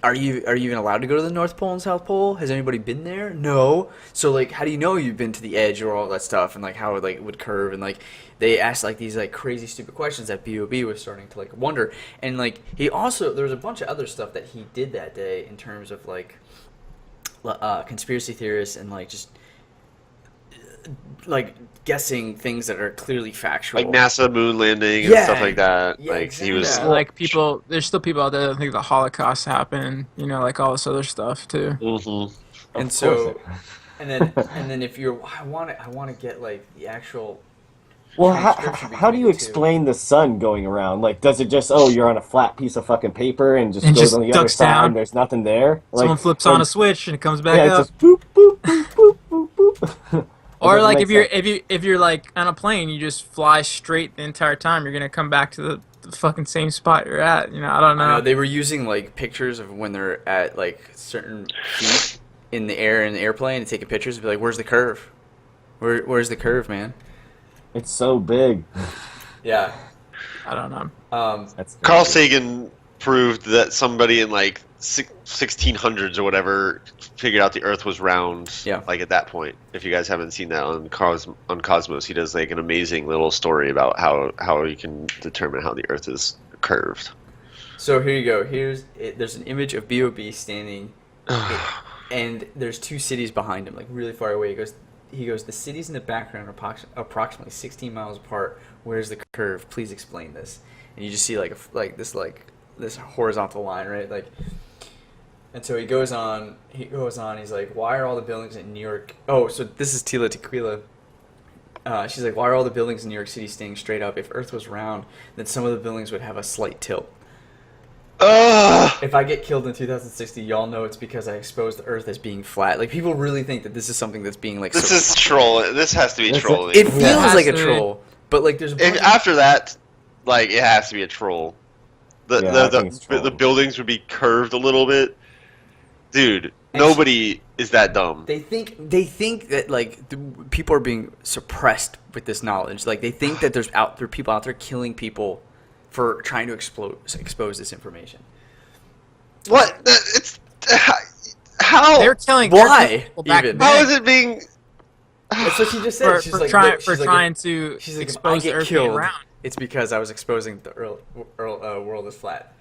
are you even allowed to go to the North Pole and South Pole? Has anybody been there? No. So like, how do you know you've been to the edge or all that stuff and like how it like would curve and like they asked like these like crazy stupid questions that B.O.B. was starting to like wonder and like he also there was a bunch of other stuff that he did that day in terms of like conspiracy theorists and like just like guessing things that are clearly factual. like NASA moon landing and Yeah. stuff like that. Yeah, Like he was. exactly. Yeah, like people, there's still people out there that think the Holocaust happened. You know, like all this other stuff too. Mhm. And Of so course and then if you're I want to get like the actual Well, transcription how do between you the two. explain the sun going around? Like, does it just you're on a flat piece of fucking paper and just And goes just on the other ducks side? down. And there's nothing there. Like, Someone flips when- on a switch and it comes back Yeah, up. it's just boop boop boop boop boop boop. It Or doesn't like make sense. if you're like on a plane, you just fly straight the entire time. You're gonna come back to the fucking same spot you're at. You know, I don't know. I know they were using like pictures of when they're at like certain feet in the air in the airplane and taking pictures and be like, "Where's the curve? Where's the curve, man?" It's so big. Yeah. I don't know. That's Carl crazy. Sagan proved that somebody in like 1600s or whatever figured out the Earth was round. Yeah. Like at that point, if you guys haven't seen that on Cosmos, he does like an amazing little story about how you can determine how the Earth is curved. So here you go. There's an image of B.O.B. standing, and there's two cities behind him, like really far away. He goes. The cities in the background are approximately 16 miles apart. Where's the curve? Please explain this. And you just see this horizontal line, right? Like, and so he goes on. He's like, why are all the buildings in New York? Oh, so this is Tila Tequila. She's like, why are all the buildings in New York City staying straight up? If Earth was round, then some of the buildings would have a slight tilt. Ugh! If I get killed in 2060, y'all know it's because I exposed the Earth as being flat. Like, people really think that this is something that's being like. This is trolling. This has to be This is- trolling. It feels has like a to be. troll, But like, there's a bunch If of, after that, like it has to be a troll. Yeah, I think it's The trolling. buildings would be curved a little bit. Dude, And nobody is that dumb. they think that like people are being suppressed with this knowledge. Like they think that there are people out there killing people for trying to expose this information. What? It's how? They're killing Why, people back even? then How is it being? That's what she just said. for trying to she's like, if I expose the get Earth being killed, round. it's because I was exposing the world is flat.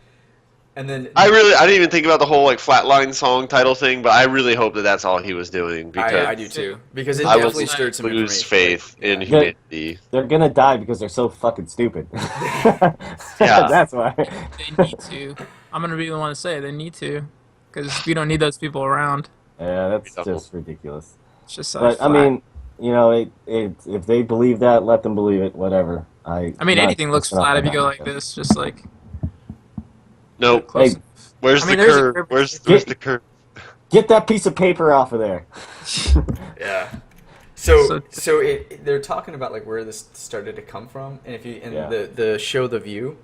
And then I didn't even think about the whole like flatline song title thing, but I really hope that that's all he was doing because I do too, because it I definitely will stirred some lose information. faith Like, in yeah. humanity. They're gonna die because they're so fucking stupid. Yeah. That's why. They need to. I'm gonna be the one to say they need to, because we don't need those people around. Yeah, that's Double. just ridiculous. It's just so But I flat. mean, you know, if they believe that, let them believe it. Whatever. I mean, anything looks flat if you go like this, just like Nope. close. Hey, Where's I mean, the there's a curve? curve. Where's Get- the curve? Get that piece of paper off of there. Yeah. So So- they're talking about like where this started to come from, and if you Yeah. the show The View,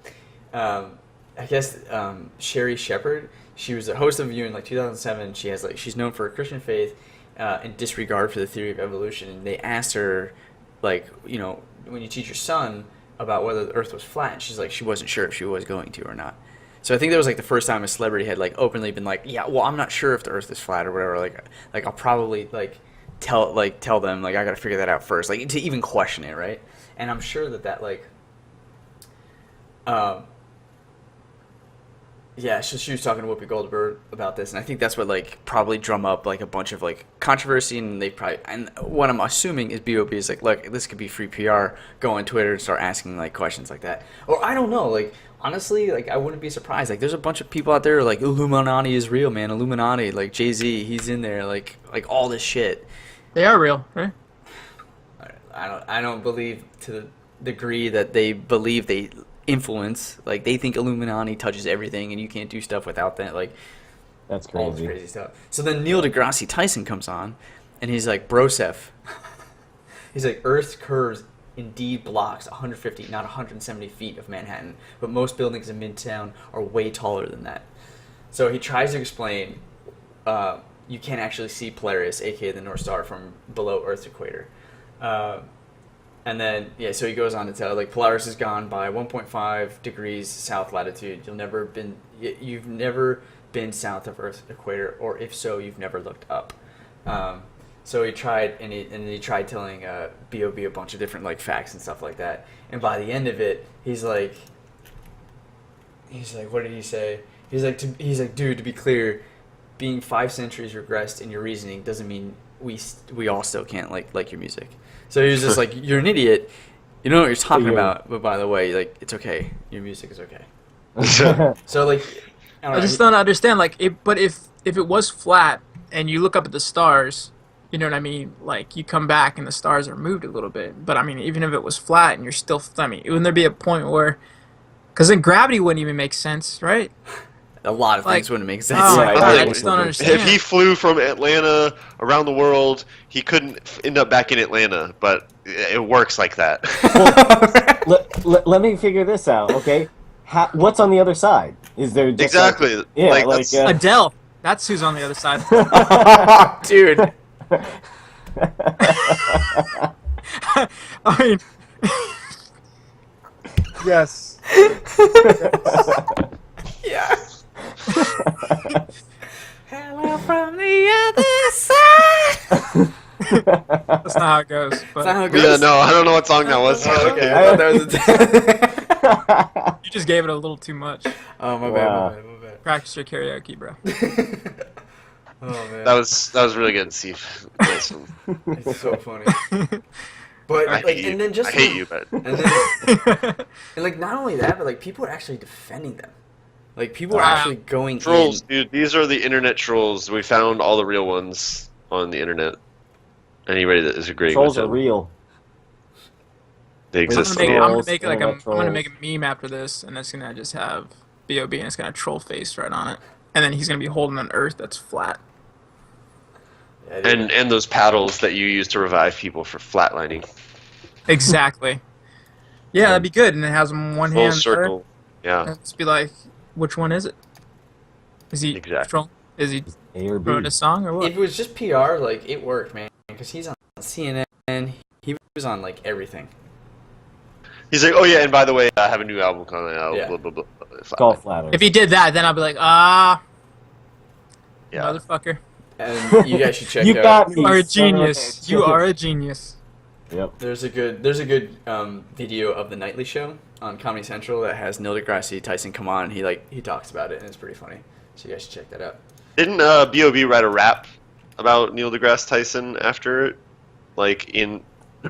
I guess Sherry Shepherd, she was the host of The View in like 2007. She's known for her Christian faith and disregard for the theory of evolution. And they asked her, like, you know, when you teach your son about whether the Earth was flat, and she's like, she wasn't sure if she was going to or not. So I think that was like the first time a celebrity had like openly been like, yeah, well, I'm not sure if the Earth is flat or whatever. Like I'll probably tell them like I got to figure that out first, like to even question it, right? And I'm sure that like, yeah, so she was talking to Whoopi Goldberg about this, and I think that's what like probably drum up like a bunch of like controversy, and what I'm assuming is B.O.B. is like, look, this could be free PR. Go on Twitter and start asking like questions like that, or I don't know, like. Honestly, like I wouldn't be surprised. Like, there's a bunch of people out there like Illuminati is real, man. Illuminati, like Jay-Z, he's in there, like all this shit. They are real, right? I don't believe to the degree that they believe they influence. Like they think Illuminati touches everything, and you can't do stuff without that. Like That's all this crazy. crazy stuff. So then Neil deGrasse Tyson comes on, and he's like, Broseph. He's like, Earth's curves indeed blocks 150, not 170 feet of Manhattan, but most buildings in Midtown are way taller than that. So he tries to explain you can't actually see Polaris, aka the North Star, from below Earth's equator. And then, yeah, so he goes on to tell, like, Polaris is gone by 1.5 degrees south latitude. You've never been south of Earth's equator, or if so, you've never looked up. So he tried, and he tried telling B.O.B. a bunch of different like facts and stuff like that. And by the end of it, he's like, what did he say? He's like, dude, to be clear, being 5 centuries regressed in your reasoning doesn't mean we all still can't like your music. So he was just like, you're an idiot. You know what you're talking about, but by the way, like it's okay. Your music is okay. So like, I just don't understand. Like, but if it was flat and you look up at the stars. You know what I mean? Like, you come back and the stars are moved a little bit. But, I mean, even if it was flat and you're still... I mean, wouldn't there be a point where... Because then gravity wouldn't even make sense, right? A lot of Like, things wouldn't make sense. Oh, my Yeah, God, I yeah. just don't understand. If he flew from Atlanta around the world, he couldn't end up back in Atlanta, but it works like that. Let me figure this out, okay? What's on the other side? Is there just Exactly. Like, yeah, Like, like that's- Adele. That's who's on the other side. Dude. I mean... yes. Yeah. Hello from the other side. That's not how it goes. But That's not how it goes. Yeah, no, I don't know what song that was. Oh, okay. I thought that was you just gave it a little too much. Oh, my Wow. bad, my bad. Practice your karaoke, bro. Oh, man. That was really good, Steve. Listen, It's so funny. But, I like, hate you. and then just... I hate you, but And then... And, like, not only that, but, like, people are actually defending them. Like, people are Wow. actually going trolls, in... dude. These are the internet trolls. We found all the real ones on the internet. Anybody that is agreeing trolls with are them, real. they I'm exist. gonna make, on I'm the gonna make like a, I'm Internet gonna make trolls. a meme after this, and it's gonna just have B.O.B. and it's gonna troll face right on it, and then he's gonna be holding an Earth that's flat. Yeah, dude. and those paddles that you use to revive people for flatlining. Exactly. Yeah, that'd be good. And it has them one Full hand circle. there. Yeah, And just be like, which one is it? Is he Exactly. control? Is he A or B. wrote a song or what? If it was just PR, like it worked, man, because he's on CNN. He was on like everything. he's like, oh yeah, and by the way, I have a new album coming out. Yeah. Blah blah blah. It's all flat Earth. If he did that, then I'd be like, Yeah. motherfucker. And you guys should check You out. got me. You are a son of genius. You are a genius. Yep. There's a good video of the Nightly Show on Comedy Central that has Neil deGrasse Tyson come on, and he talks about it, and it's pretty funny. So you guys should check that out. Didn't B.O.B. write a rap about Neil deGrasse Tyson after it? Like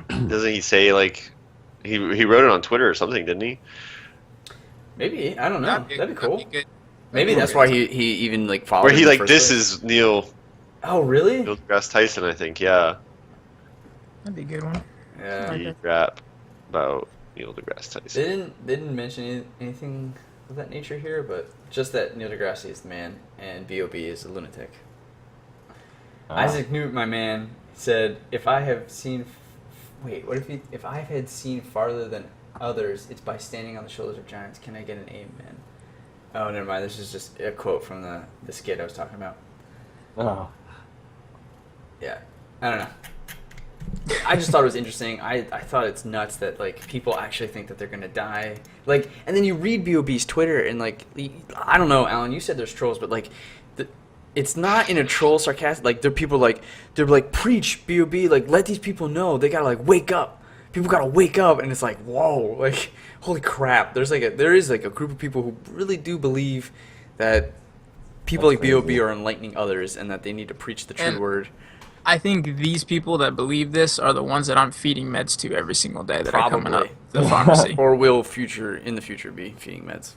doesn't he say like he wrote it on Twitter or something? Didn't he? Maybe, I don't know. That'd be cool. good. Maybe that's why he even like followed. Where he in the like first this place. is Neil Oh really? deGrasse Tyson, I think. Yeah, That'd be a good one. Yeah. he rap about Neil deGrasse Tyson. They didn't mention anything of that nature here, but just that Neil deGrasse is the man and B.O.B. is a lunatic. Isaac Newt, my man, said, "If I have seen, if I had seen farther than others, it's by standing on the shoulders of giants. Can I get an amen?" Oh, never mind. This is just a quote from the skit I was talking about. Oh. Yeah, I don't know. I just thought it was interesting. I thought it's nuts that like people actually think that they're gonna die. Like, and then you read B.O.B.'s Twitter and like, I don't know, Alan. You said there's trolls, but like, it's not in a troll sarcastic. Like, they're like preach B.O.B. Like, let these people know they gotta like wake up. People gotta wake up, and it's like, whoa, like, holy crap. There is a group of people who really do believe that people That's like B.O.B. crazy. are enlightening others and that they need to preach the true And- word. I think these people that believe this are the ones that I'm feeding meds to every single day that are coming up Probably. to the pharmacy. Or will in the future be feeding meds.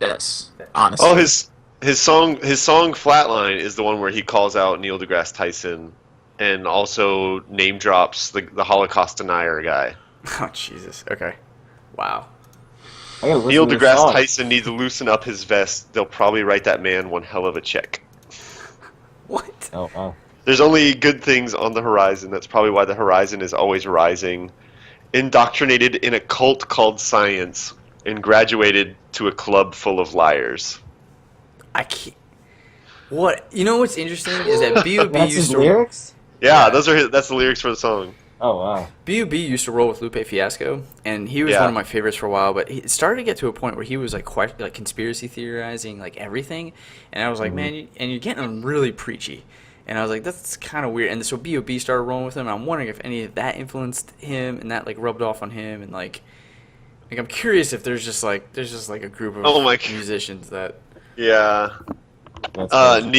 Yes, honestly. Oh, his song Flatline is the one where he calls out Neil deGrasse Tyson and also name drops the Holocaust denier guy. Oh, Jesus. Okay. Wow. I gotta listen Neil to this deGrasse song. Tyson needs to loosen up his vest. They'll probably write that man one hell of a check. What? Oh, wow. There's only good things on the horizon. That's probably why the horizon is always rising. Indoctrinated in a cult called science and graduated to a club full of liars. I can't. What? You know what's interesting is that B.O.B. That's used his to lyrics? Yeah, that's the lyrics for the song. Oh, wow. B.O.B. used to roll with Lupe Fiasco, and he was Yeah. one of my favorites for a while. But it started to get to a point where he was like quite like conspiracy theorizing like everything, and I was like, man, you're getting really preachy. And I was like, that's kind of weird. And so B.O.B. started rolling with him. And I'm wondering if any of that influenced him and that like rubbed off on him. And like I'm curious if there's just like a group of Oh my- musicians that. Yeah. That's crazy.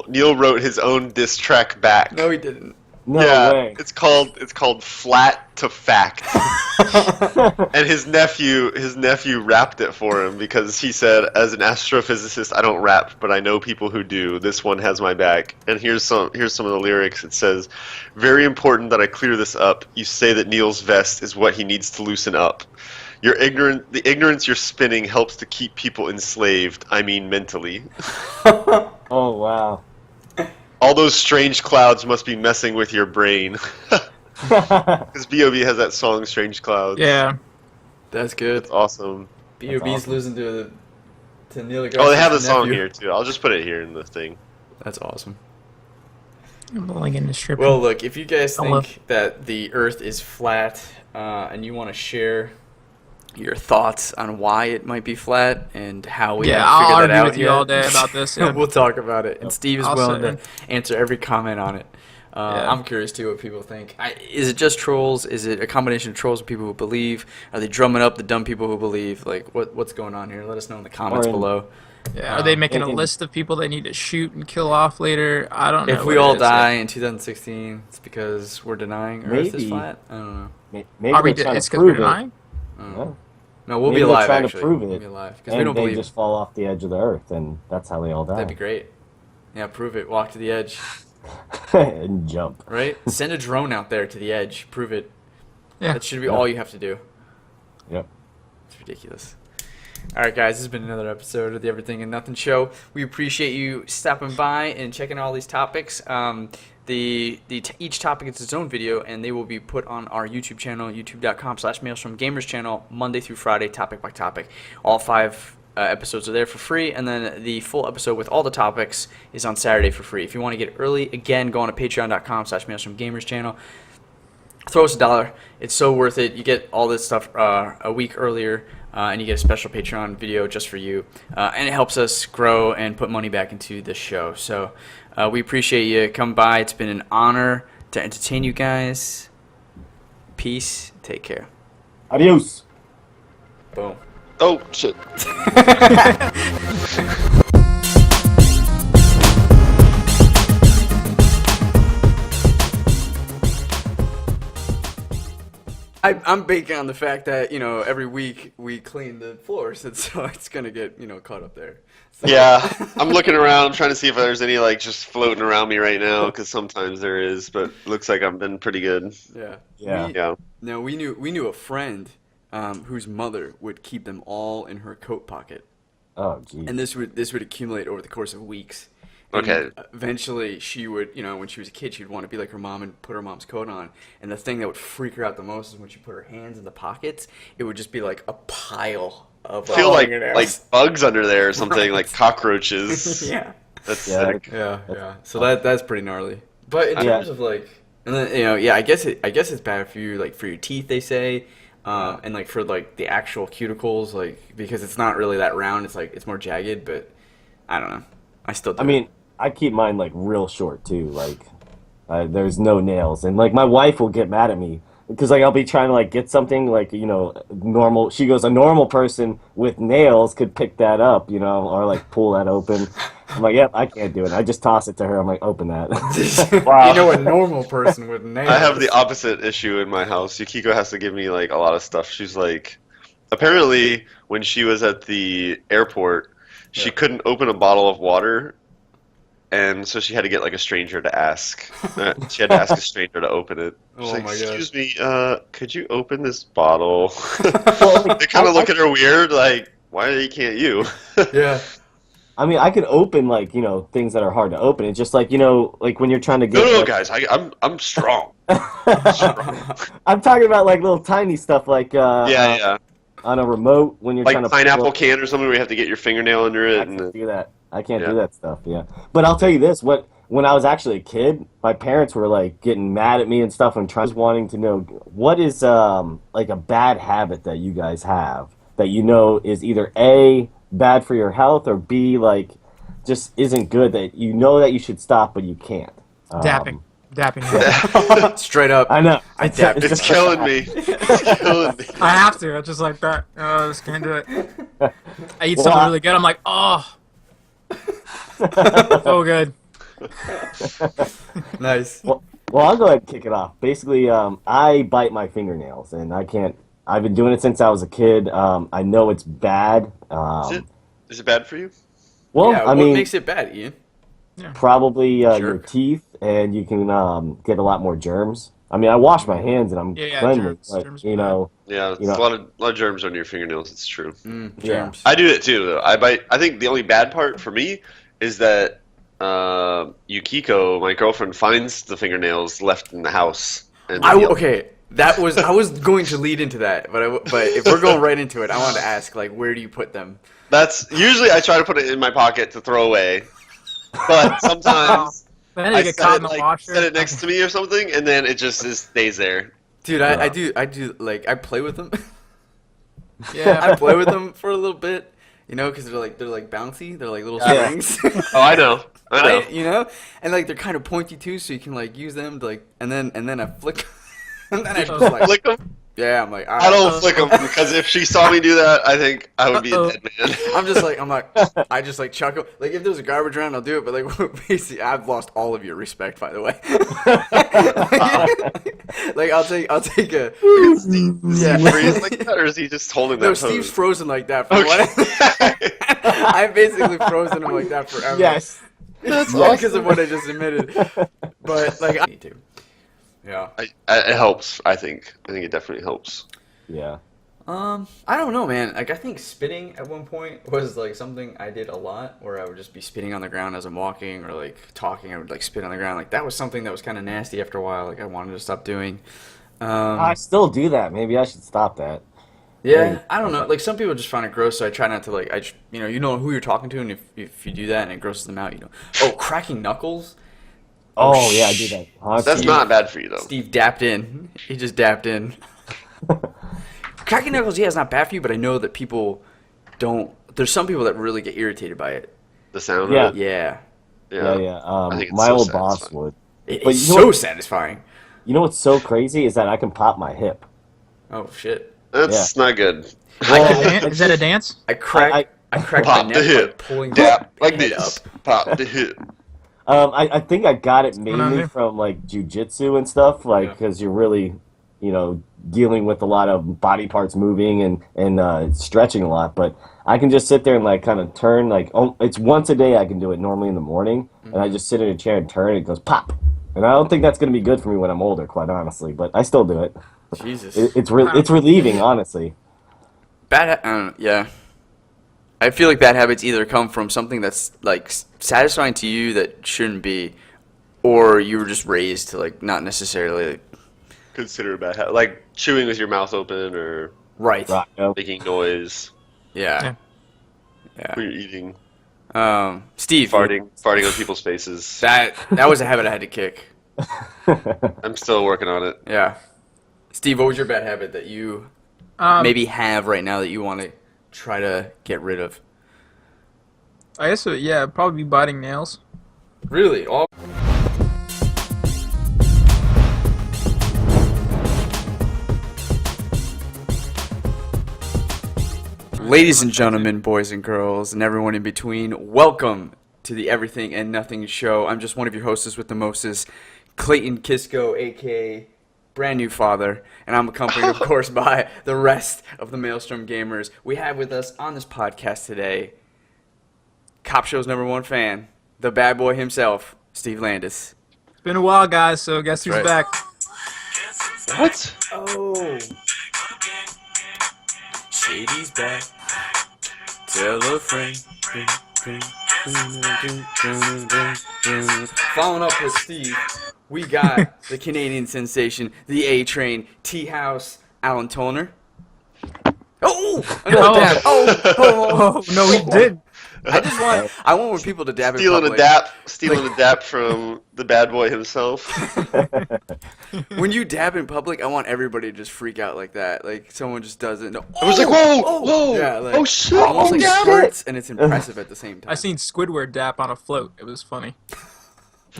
Neil wrote his own diss track back. No, he didn't. No yeah, way. it's called Flat to Fact. And his nephew rapped it for him because he said, as an astrophysicist, I don't rap, but I know people who do. This one has my back. And here's some of the lyrics. It says, very important that I clear this up. You say that Neil's vest is what he needs to loosen up. The ignorance you're spinning helps to keep people enslaved. I mean mentally. Oh, wow. All those strange clouds must be messing with your brain. Because B.O.B. has that song, Strange Clouds. Yeah. That's good. It's awesome. B.O.B.'s awesome. losing to Neil deGrasse. Oh, they have the song nephew. here, too. I'll just put it here in the thing. That's awesome. I'm only getting strip. Well, look, if you guys Hello. think that the Earth is flat and you want to share your thoughts on why it might be flat and how we Yeah, haven't I'll figured that argue out with you yet, all day about this, yeah. we'll talk about it. And Steve is I'll willing sit to answer every comment on it. Yeah. I'm curious, too, what people think. Is it just trolls? Is it a combination of trolls and people who believe? Are they drumming up the dumb people who believe? Like, what's going on here? Let us know in the comments below. Yeah. Are they making a thinking- list of people they need to shoot and kill off later? I don't know. If we what it all is. die in 2016, it's because we're denying Earth is Maybe. flat? I don't know. Maybe Are we? they're trying It's to because we're prove it. denying. I don't Yeah. know. No, we'll Maybe be they're alive, trying to actually. prove We'll it. be alive. Because we And don't they believe just fall off the edge of the earth, and that's how they all die. That'd be great. Yeah, prove it. Walk to the edge, And jump. right? Send a drone out there to the edge. Prove it. Yeah. That should be all you have to do. Yep. It's ridiculous. All right, guys, this has been another episode of the Everything and Nothing Show. We appreciate you stopping by and checking out all these topics. Each topic is its own video, and they will be put on our YouTube channel, youtube.com/maelstrom gamers channel, Monday through Friday, topic by topic. All 5 episodes are there for free, and then the full episode with all the topics is on Saturday for free. If you want to get early, again, go on to patreon.com/maelstrom gamers channel. Throw us $1. It's so worth it. You get all this stuff a week earlier, and you get a special Patreon video just for you. And it helps us grow and put money back into the show. So we appreciate you coming by. It's been an honor to entertain you guys. Peace. Take care. Adios. Boom. Oh, shit. I'm banking on the fact that, every week we clean the floors, and so it's going to get, caught up there. So. Yeah, I'm looking around. I'm trying to see if there's any, just floating around me right now, because sometimes there is, but it looks like I've been pretty good. Yeah. We knew a friend whose mother would keep them all in her coat pocket. Oh, geez. And this would accumulate over the course of weeks. Okay. And eventually, she would, when she was a kid, she'd want to be like her mom and put her mom's coat on. And the thing that would freak her out the most is when she put her hands in the pockets, it would just be like a pile of I feel like fingernails. bugs under there or something, like cockroaches. Yeah. That's sick. Yeah. So that's pretty gnarly. But in terms of and then I guess it's bad for you, for your teeth, they say, and for the actual cuticles, because it's not really that round. It's it's more jagged, but I don't know. I still do. I mean, I keep mine real short too. There's no nails, and my wife will get mad at me because I'll be trying to get something normal. She goes, a normal person with nails could pick that up, or pull that open. I'm like, yep, I can't do it. I just toss it to her. I'm like, open that. Wow. A normal person with nails. I have the opposite issue in my house. Yukiko has to give me a lot of stuff. She's apparently when she was at the airport, she couldn't open a bottle of water, and so she had to get a stranger to ask. She had to ask a stranger to open it. She's Oh my God. Excuse me, could you open this bottle? They kind of look at her weird, why can't you? Yeah. I mean, I could open things that are hard to open. It's just when you're trying to get. No, guys, I'm strong. I'm talking about little tiny stuff Yeah. on a remote when you're trying to pineapple can or something where you have to get your fingernail under it. I can't do that. I can't do that stuff. Yeah, but I'll tell you this: when I was actually a kid, my parents were getting mad at me and stuff, and wanting to know what is a bad habit that you guys have that is either A, bad for your health, or B, just isn't good, that that you should stop but you can't. Dapping. Straight up. I know. It's killing me. It's killing me. I have to. I just like that. I just can't do it. I eat something really good. I'm like, oh, so good. Nice. Well, I'll go ahead and kick it off. Basically, I bite my fingernails, and I can't. I've been doing it since I was a kid. I know it's bad. Is it bad for you? Well, yeah, I mean, what makes it bad, Ian? probably your teeth, and you can get a lot more germs. I mean, I wash my hands and I'm cleanly, germs Yeah, You a lot of germs on your fingernails. It's true. Germs. I do it too, though. I think the only bad part for me is that Yukiko, my girlfriend, finds the fingernails left in the house. And Okay, I was going to lead into that, but if we're going right into it, I wanted to ask, where do you put them? That's usually I try to put it in my pocket to throw away, but sometimes Then I you get caught in the washer. set it next to me or something, and then it just stays there. Dude, I do I play with them. Yeah. I play with them for a little bit, because they're bouncy. They're like little strings. Oh, I know. Right? And they're kind of pointy too, so you can use them to and then I flick, and then I just Flick them? yeah, I'm like, all I right. don't flick them because if she saw me do that, I think I would be a dead man. I just chuck them. If there's a garbage around, I'll do it. But basically, I've lost all of your respect, by the way. I'll take a. Yeah, freeze like that, or is he just holding that? No, pose? Steve's frozen like that. For what? I've basically frozen him like that forever. Yes. That's Because of what I just admitted. But I need to. Yeah. It helps. I think it definitely helps. Yeah. I don't know, man. Like, I think spitting at one point was like something I did a lot, where I would just be spitting on the ground as I'm walking or like talking. I would like spit on the ground. Like that was something that was kind of nasty after a while. Like I wanted to stop doing. I still do that. Maybe I should stop that. Yeah, I don't know. Like some people just find it gross, so I try not to like. You know who you're talking to, and if you do that and it grosses them out, you know. Oh, cracking knuckles. Oh yeah, I do that. That's not bad for you though. Steve dapped in. He just dapped in. Cracking knuckles, yeah, it's not bad for you, but I know that people don't. There's some people that really get irritated by it. The sound Yeah. of it? Yeah, Yeah. I think it's My so old boss satisfying. would. it But is you know so what- satisfying. You know what's so crazy is that I can pop my hip. Oh shit! That's not good. Well, Is that a dance? I cracked my Pop neck the by hip. pulling Dap my like head this. up. Pop the hip. I think I got it on mainly there? from like jujitsu and stuff, like Yeah. because you're really, dealing with a lot of body parts moving and stretching a lot. But I can just sit there and like kind of turn it's once a day I can do it normally in the morning, and I just sit in a chair and turn. And it goes pop, and I don't think that's going to be good for me when I'm older, quite honestly. But I still do it. Jesus. It's relieving, honestly. Yeah. I feel like bad habits either come from something that's like satisfying to you that shouldn't be, or you were just raised to like not necessarily Consider a bad habit. Like chewing with your mouth open or right. Right, making noise Yeah. when you're eating. Steve, Farting on people's faces. that was a habit I had to kick. I'm still working on it. Yeah. Steve, what was your bad habit that you maybe have right now that you want to try to get rid of? I guess yeah, probably be biting nails. Really? All Ladies and gentlemen, boys and girls, and everyone in between, welcome to the Everything and Nothing Show. I'm just one of your hosts with the mostest, Clayton Kisco, aka Brand New Father, and I'm accompanied, of course, by the rest of the Maelstrom gamers. We have with us on this podcast today, Cop Show's #1 fan, the bad boy himself, Steve Landis. It's been a while, guys. So guess who's right. back? What? Oh. Shady's back. Tell a friend. Following up with Steve, we got the Canadian sensation, the A-Train, T-House, Alan Toner. Oh! Another dab. Oh! Oh no, he did. I want when people to dab in Stealing public. stealing a dap from the bad boy himself. When you dab in public, I want everybody to just freak out like that. Like someone just does it. No. I was like, whoa! Yeah, like, Oh shit! almost Oh, like it shit. hurts, and it's impressive at the same time. I seen Squidward dap on a float. It was funny.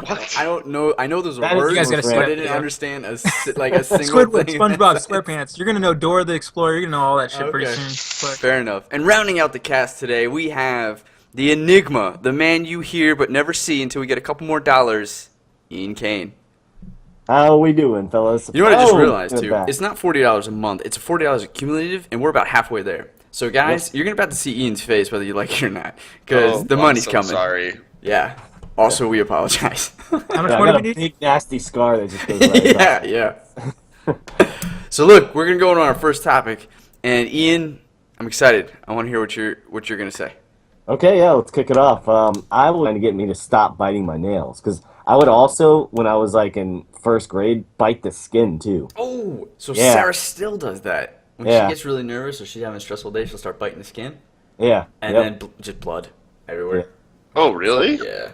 What? I don't know. I know there's a That is- word, you guys gotta but say I it, didn't yeah. understand a single Squidward, thing. SpongeBob SquarePants. You're gonna know Dora the Explorer. You're gonna know all that shit pretty Okay. soon. But Fair enough. And rounding out the cast today, we have the Enigma, the man you hear but never see until we get a couple more dollars, Ian Kane. How we doing, fellas? You know what I just Oh, realized, good too? back. It's not $40 a month. It's $40 accumulative, and we're about halfway there. So, guys, you're going to about to see Ian's face whether you like it or not, because the money's I'm coming. Sorry. Yeah. Also, we apologize. how much Yeah, I money got do a you need? big nasty scar that just goes right across. yeah. So, look, we're going to go on our first topic, and Ian, I'm excited. I want to hear what you're going to say. Okay, yeah, let's kick it off. I was trying to get me to stop biting my nails because I would also, when I was like in first grade, bite the skin too. Oh, so Yeah. Sarah still does that. When Yeah. she gets really nervous or she's having a stressful day, she'll start biting the skin, Yeah, and yep. then just blood everywhere. Oh really? Yeah.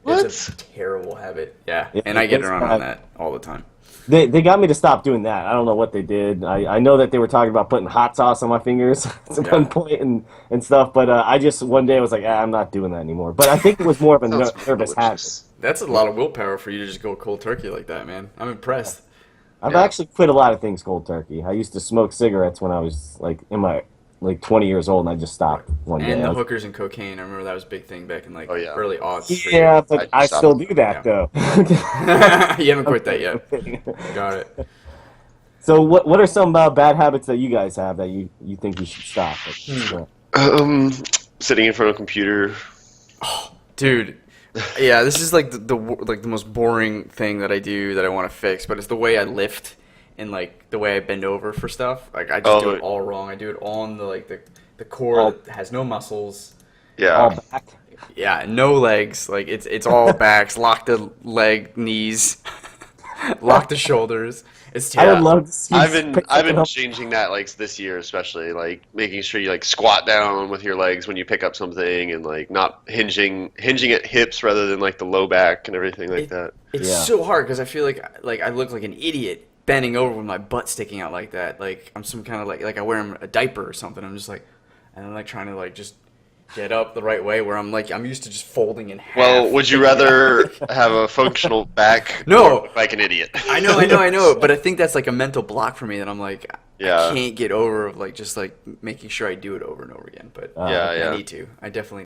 What? It's a terrible habit. Yeah. Yeah, And I get it's around on bad. that all the time. They got me to stop doing that. I don't know what they did. I know that they were talking about putting hot sauce on my fingers at Yeah. one point and stuff, but I just one day was like, I'm not doing that anymore. But I think it was more of a Sounds nervous habit. delicious. That's a lot of willpower for you to just go cold turkey like that, man. I'm impressed. I've Yeah. actually quit a lot of things cold turkey. I used to smoke cigarettes when I was like in my 20 years old, and I just stopped one day. And I the was- hookers and cocaine. I remember that was a big thing back in like Oh, yeah. early aughts. for yeah, you. but I I stopped. still do that though. You haven't quit that yet. Got it. So what are some bad habits that you guys have that you think you should stop? Sitting in front of a computer. Dude, yeah, this is like the most boring thing that I do that I want to fix, but it's the way I lift and like the way I bend over for stuff. Like I just do it all wrong. I do it all on the core that has no muscles. Yeah. All back. Yeah, no legs. Like it's all backs. Lock the leg, knees, lock the shoulders. It's I terrible. would love to see. I've been picking up- changing that like this year, especially like making sure you like squat down with your legs when you pick up something, and like not hinging at hips rather than like the low back and everything like that. It's Yeah. so hard because I feel like I look like an idiot bending over with my butt sticking out like that. Like I'm some kind of like I wear a diaper or something. I'm just like, and I'm like trying to like just get up the right way where I'm used to just folding in half. Well, would you rather have a functional back? No. Or look like an idiot. I know, but I think that's like a mental block for me that I'm like, Yeah. I can't get over of like just like making sure I do it over and over again. But Yeah, I yeah. need to. I definitely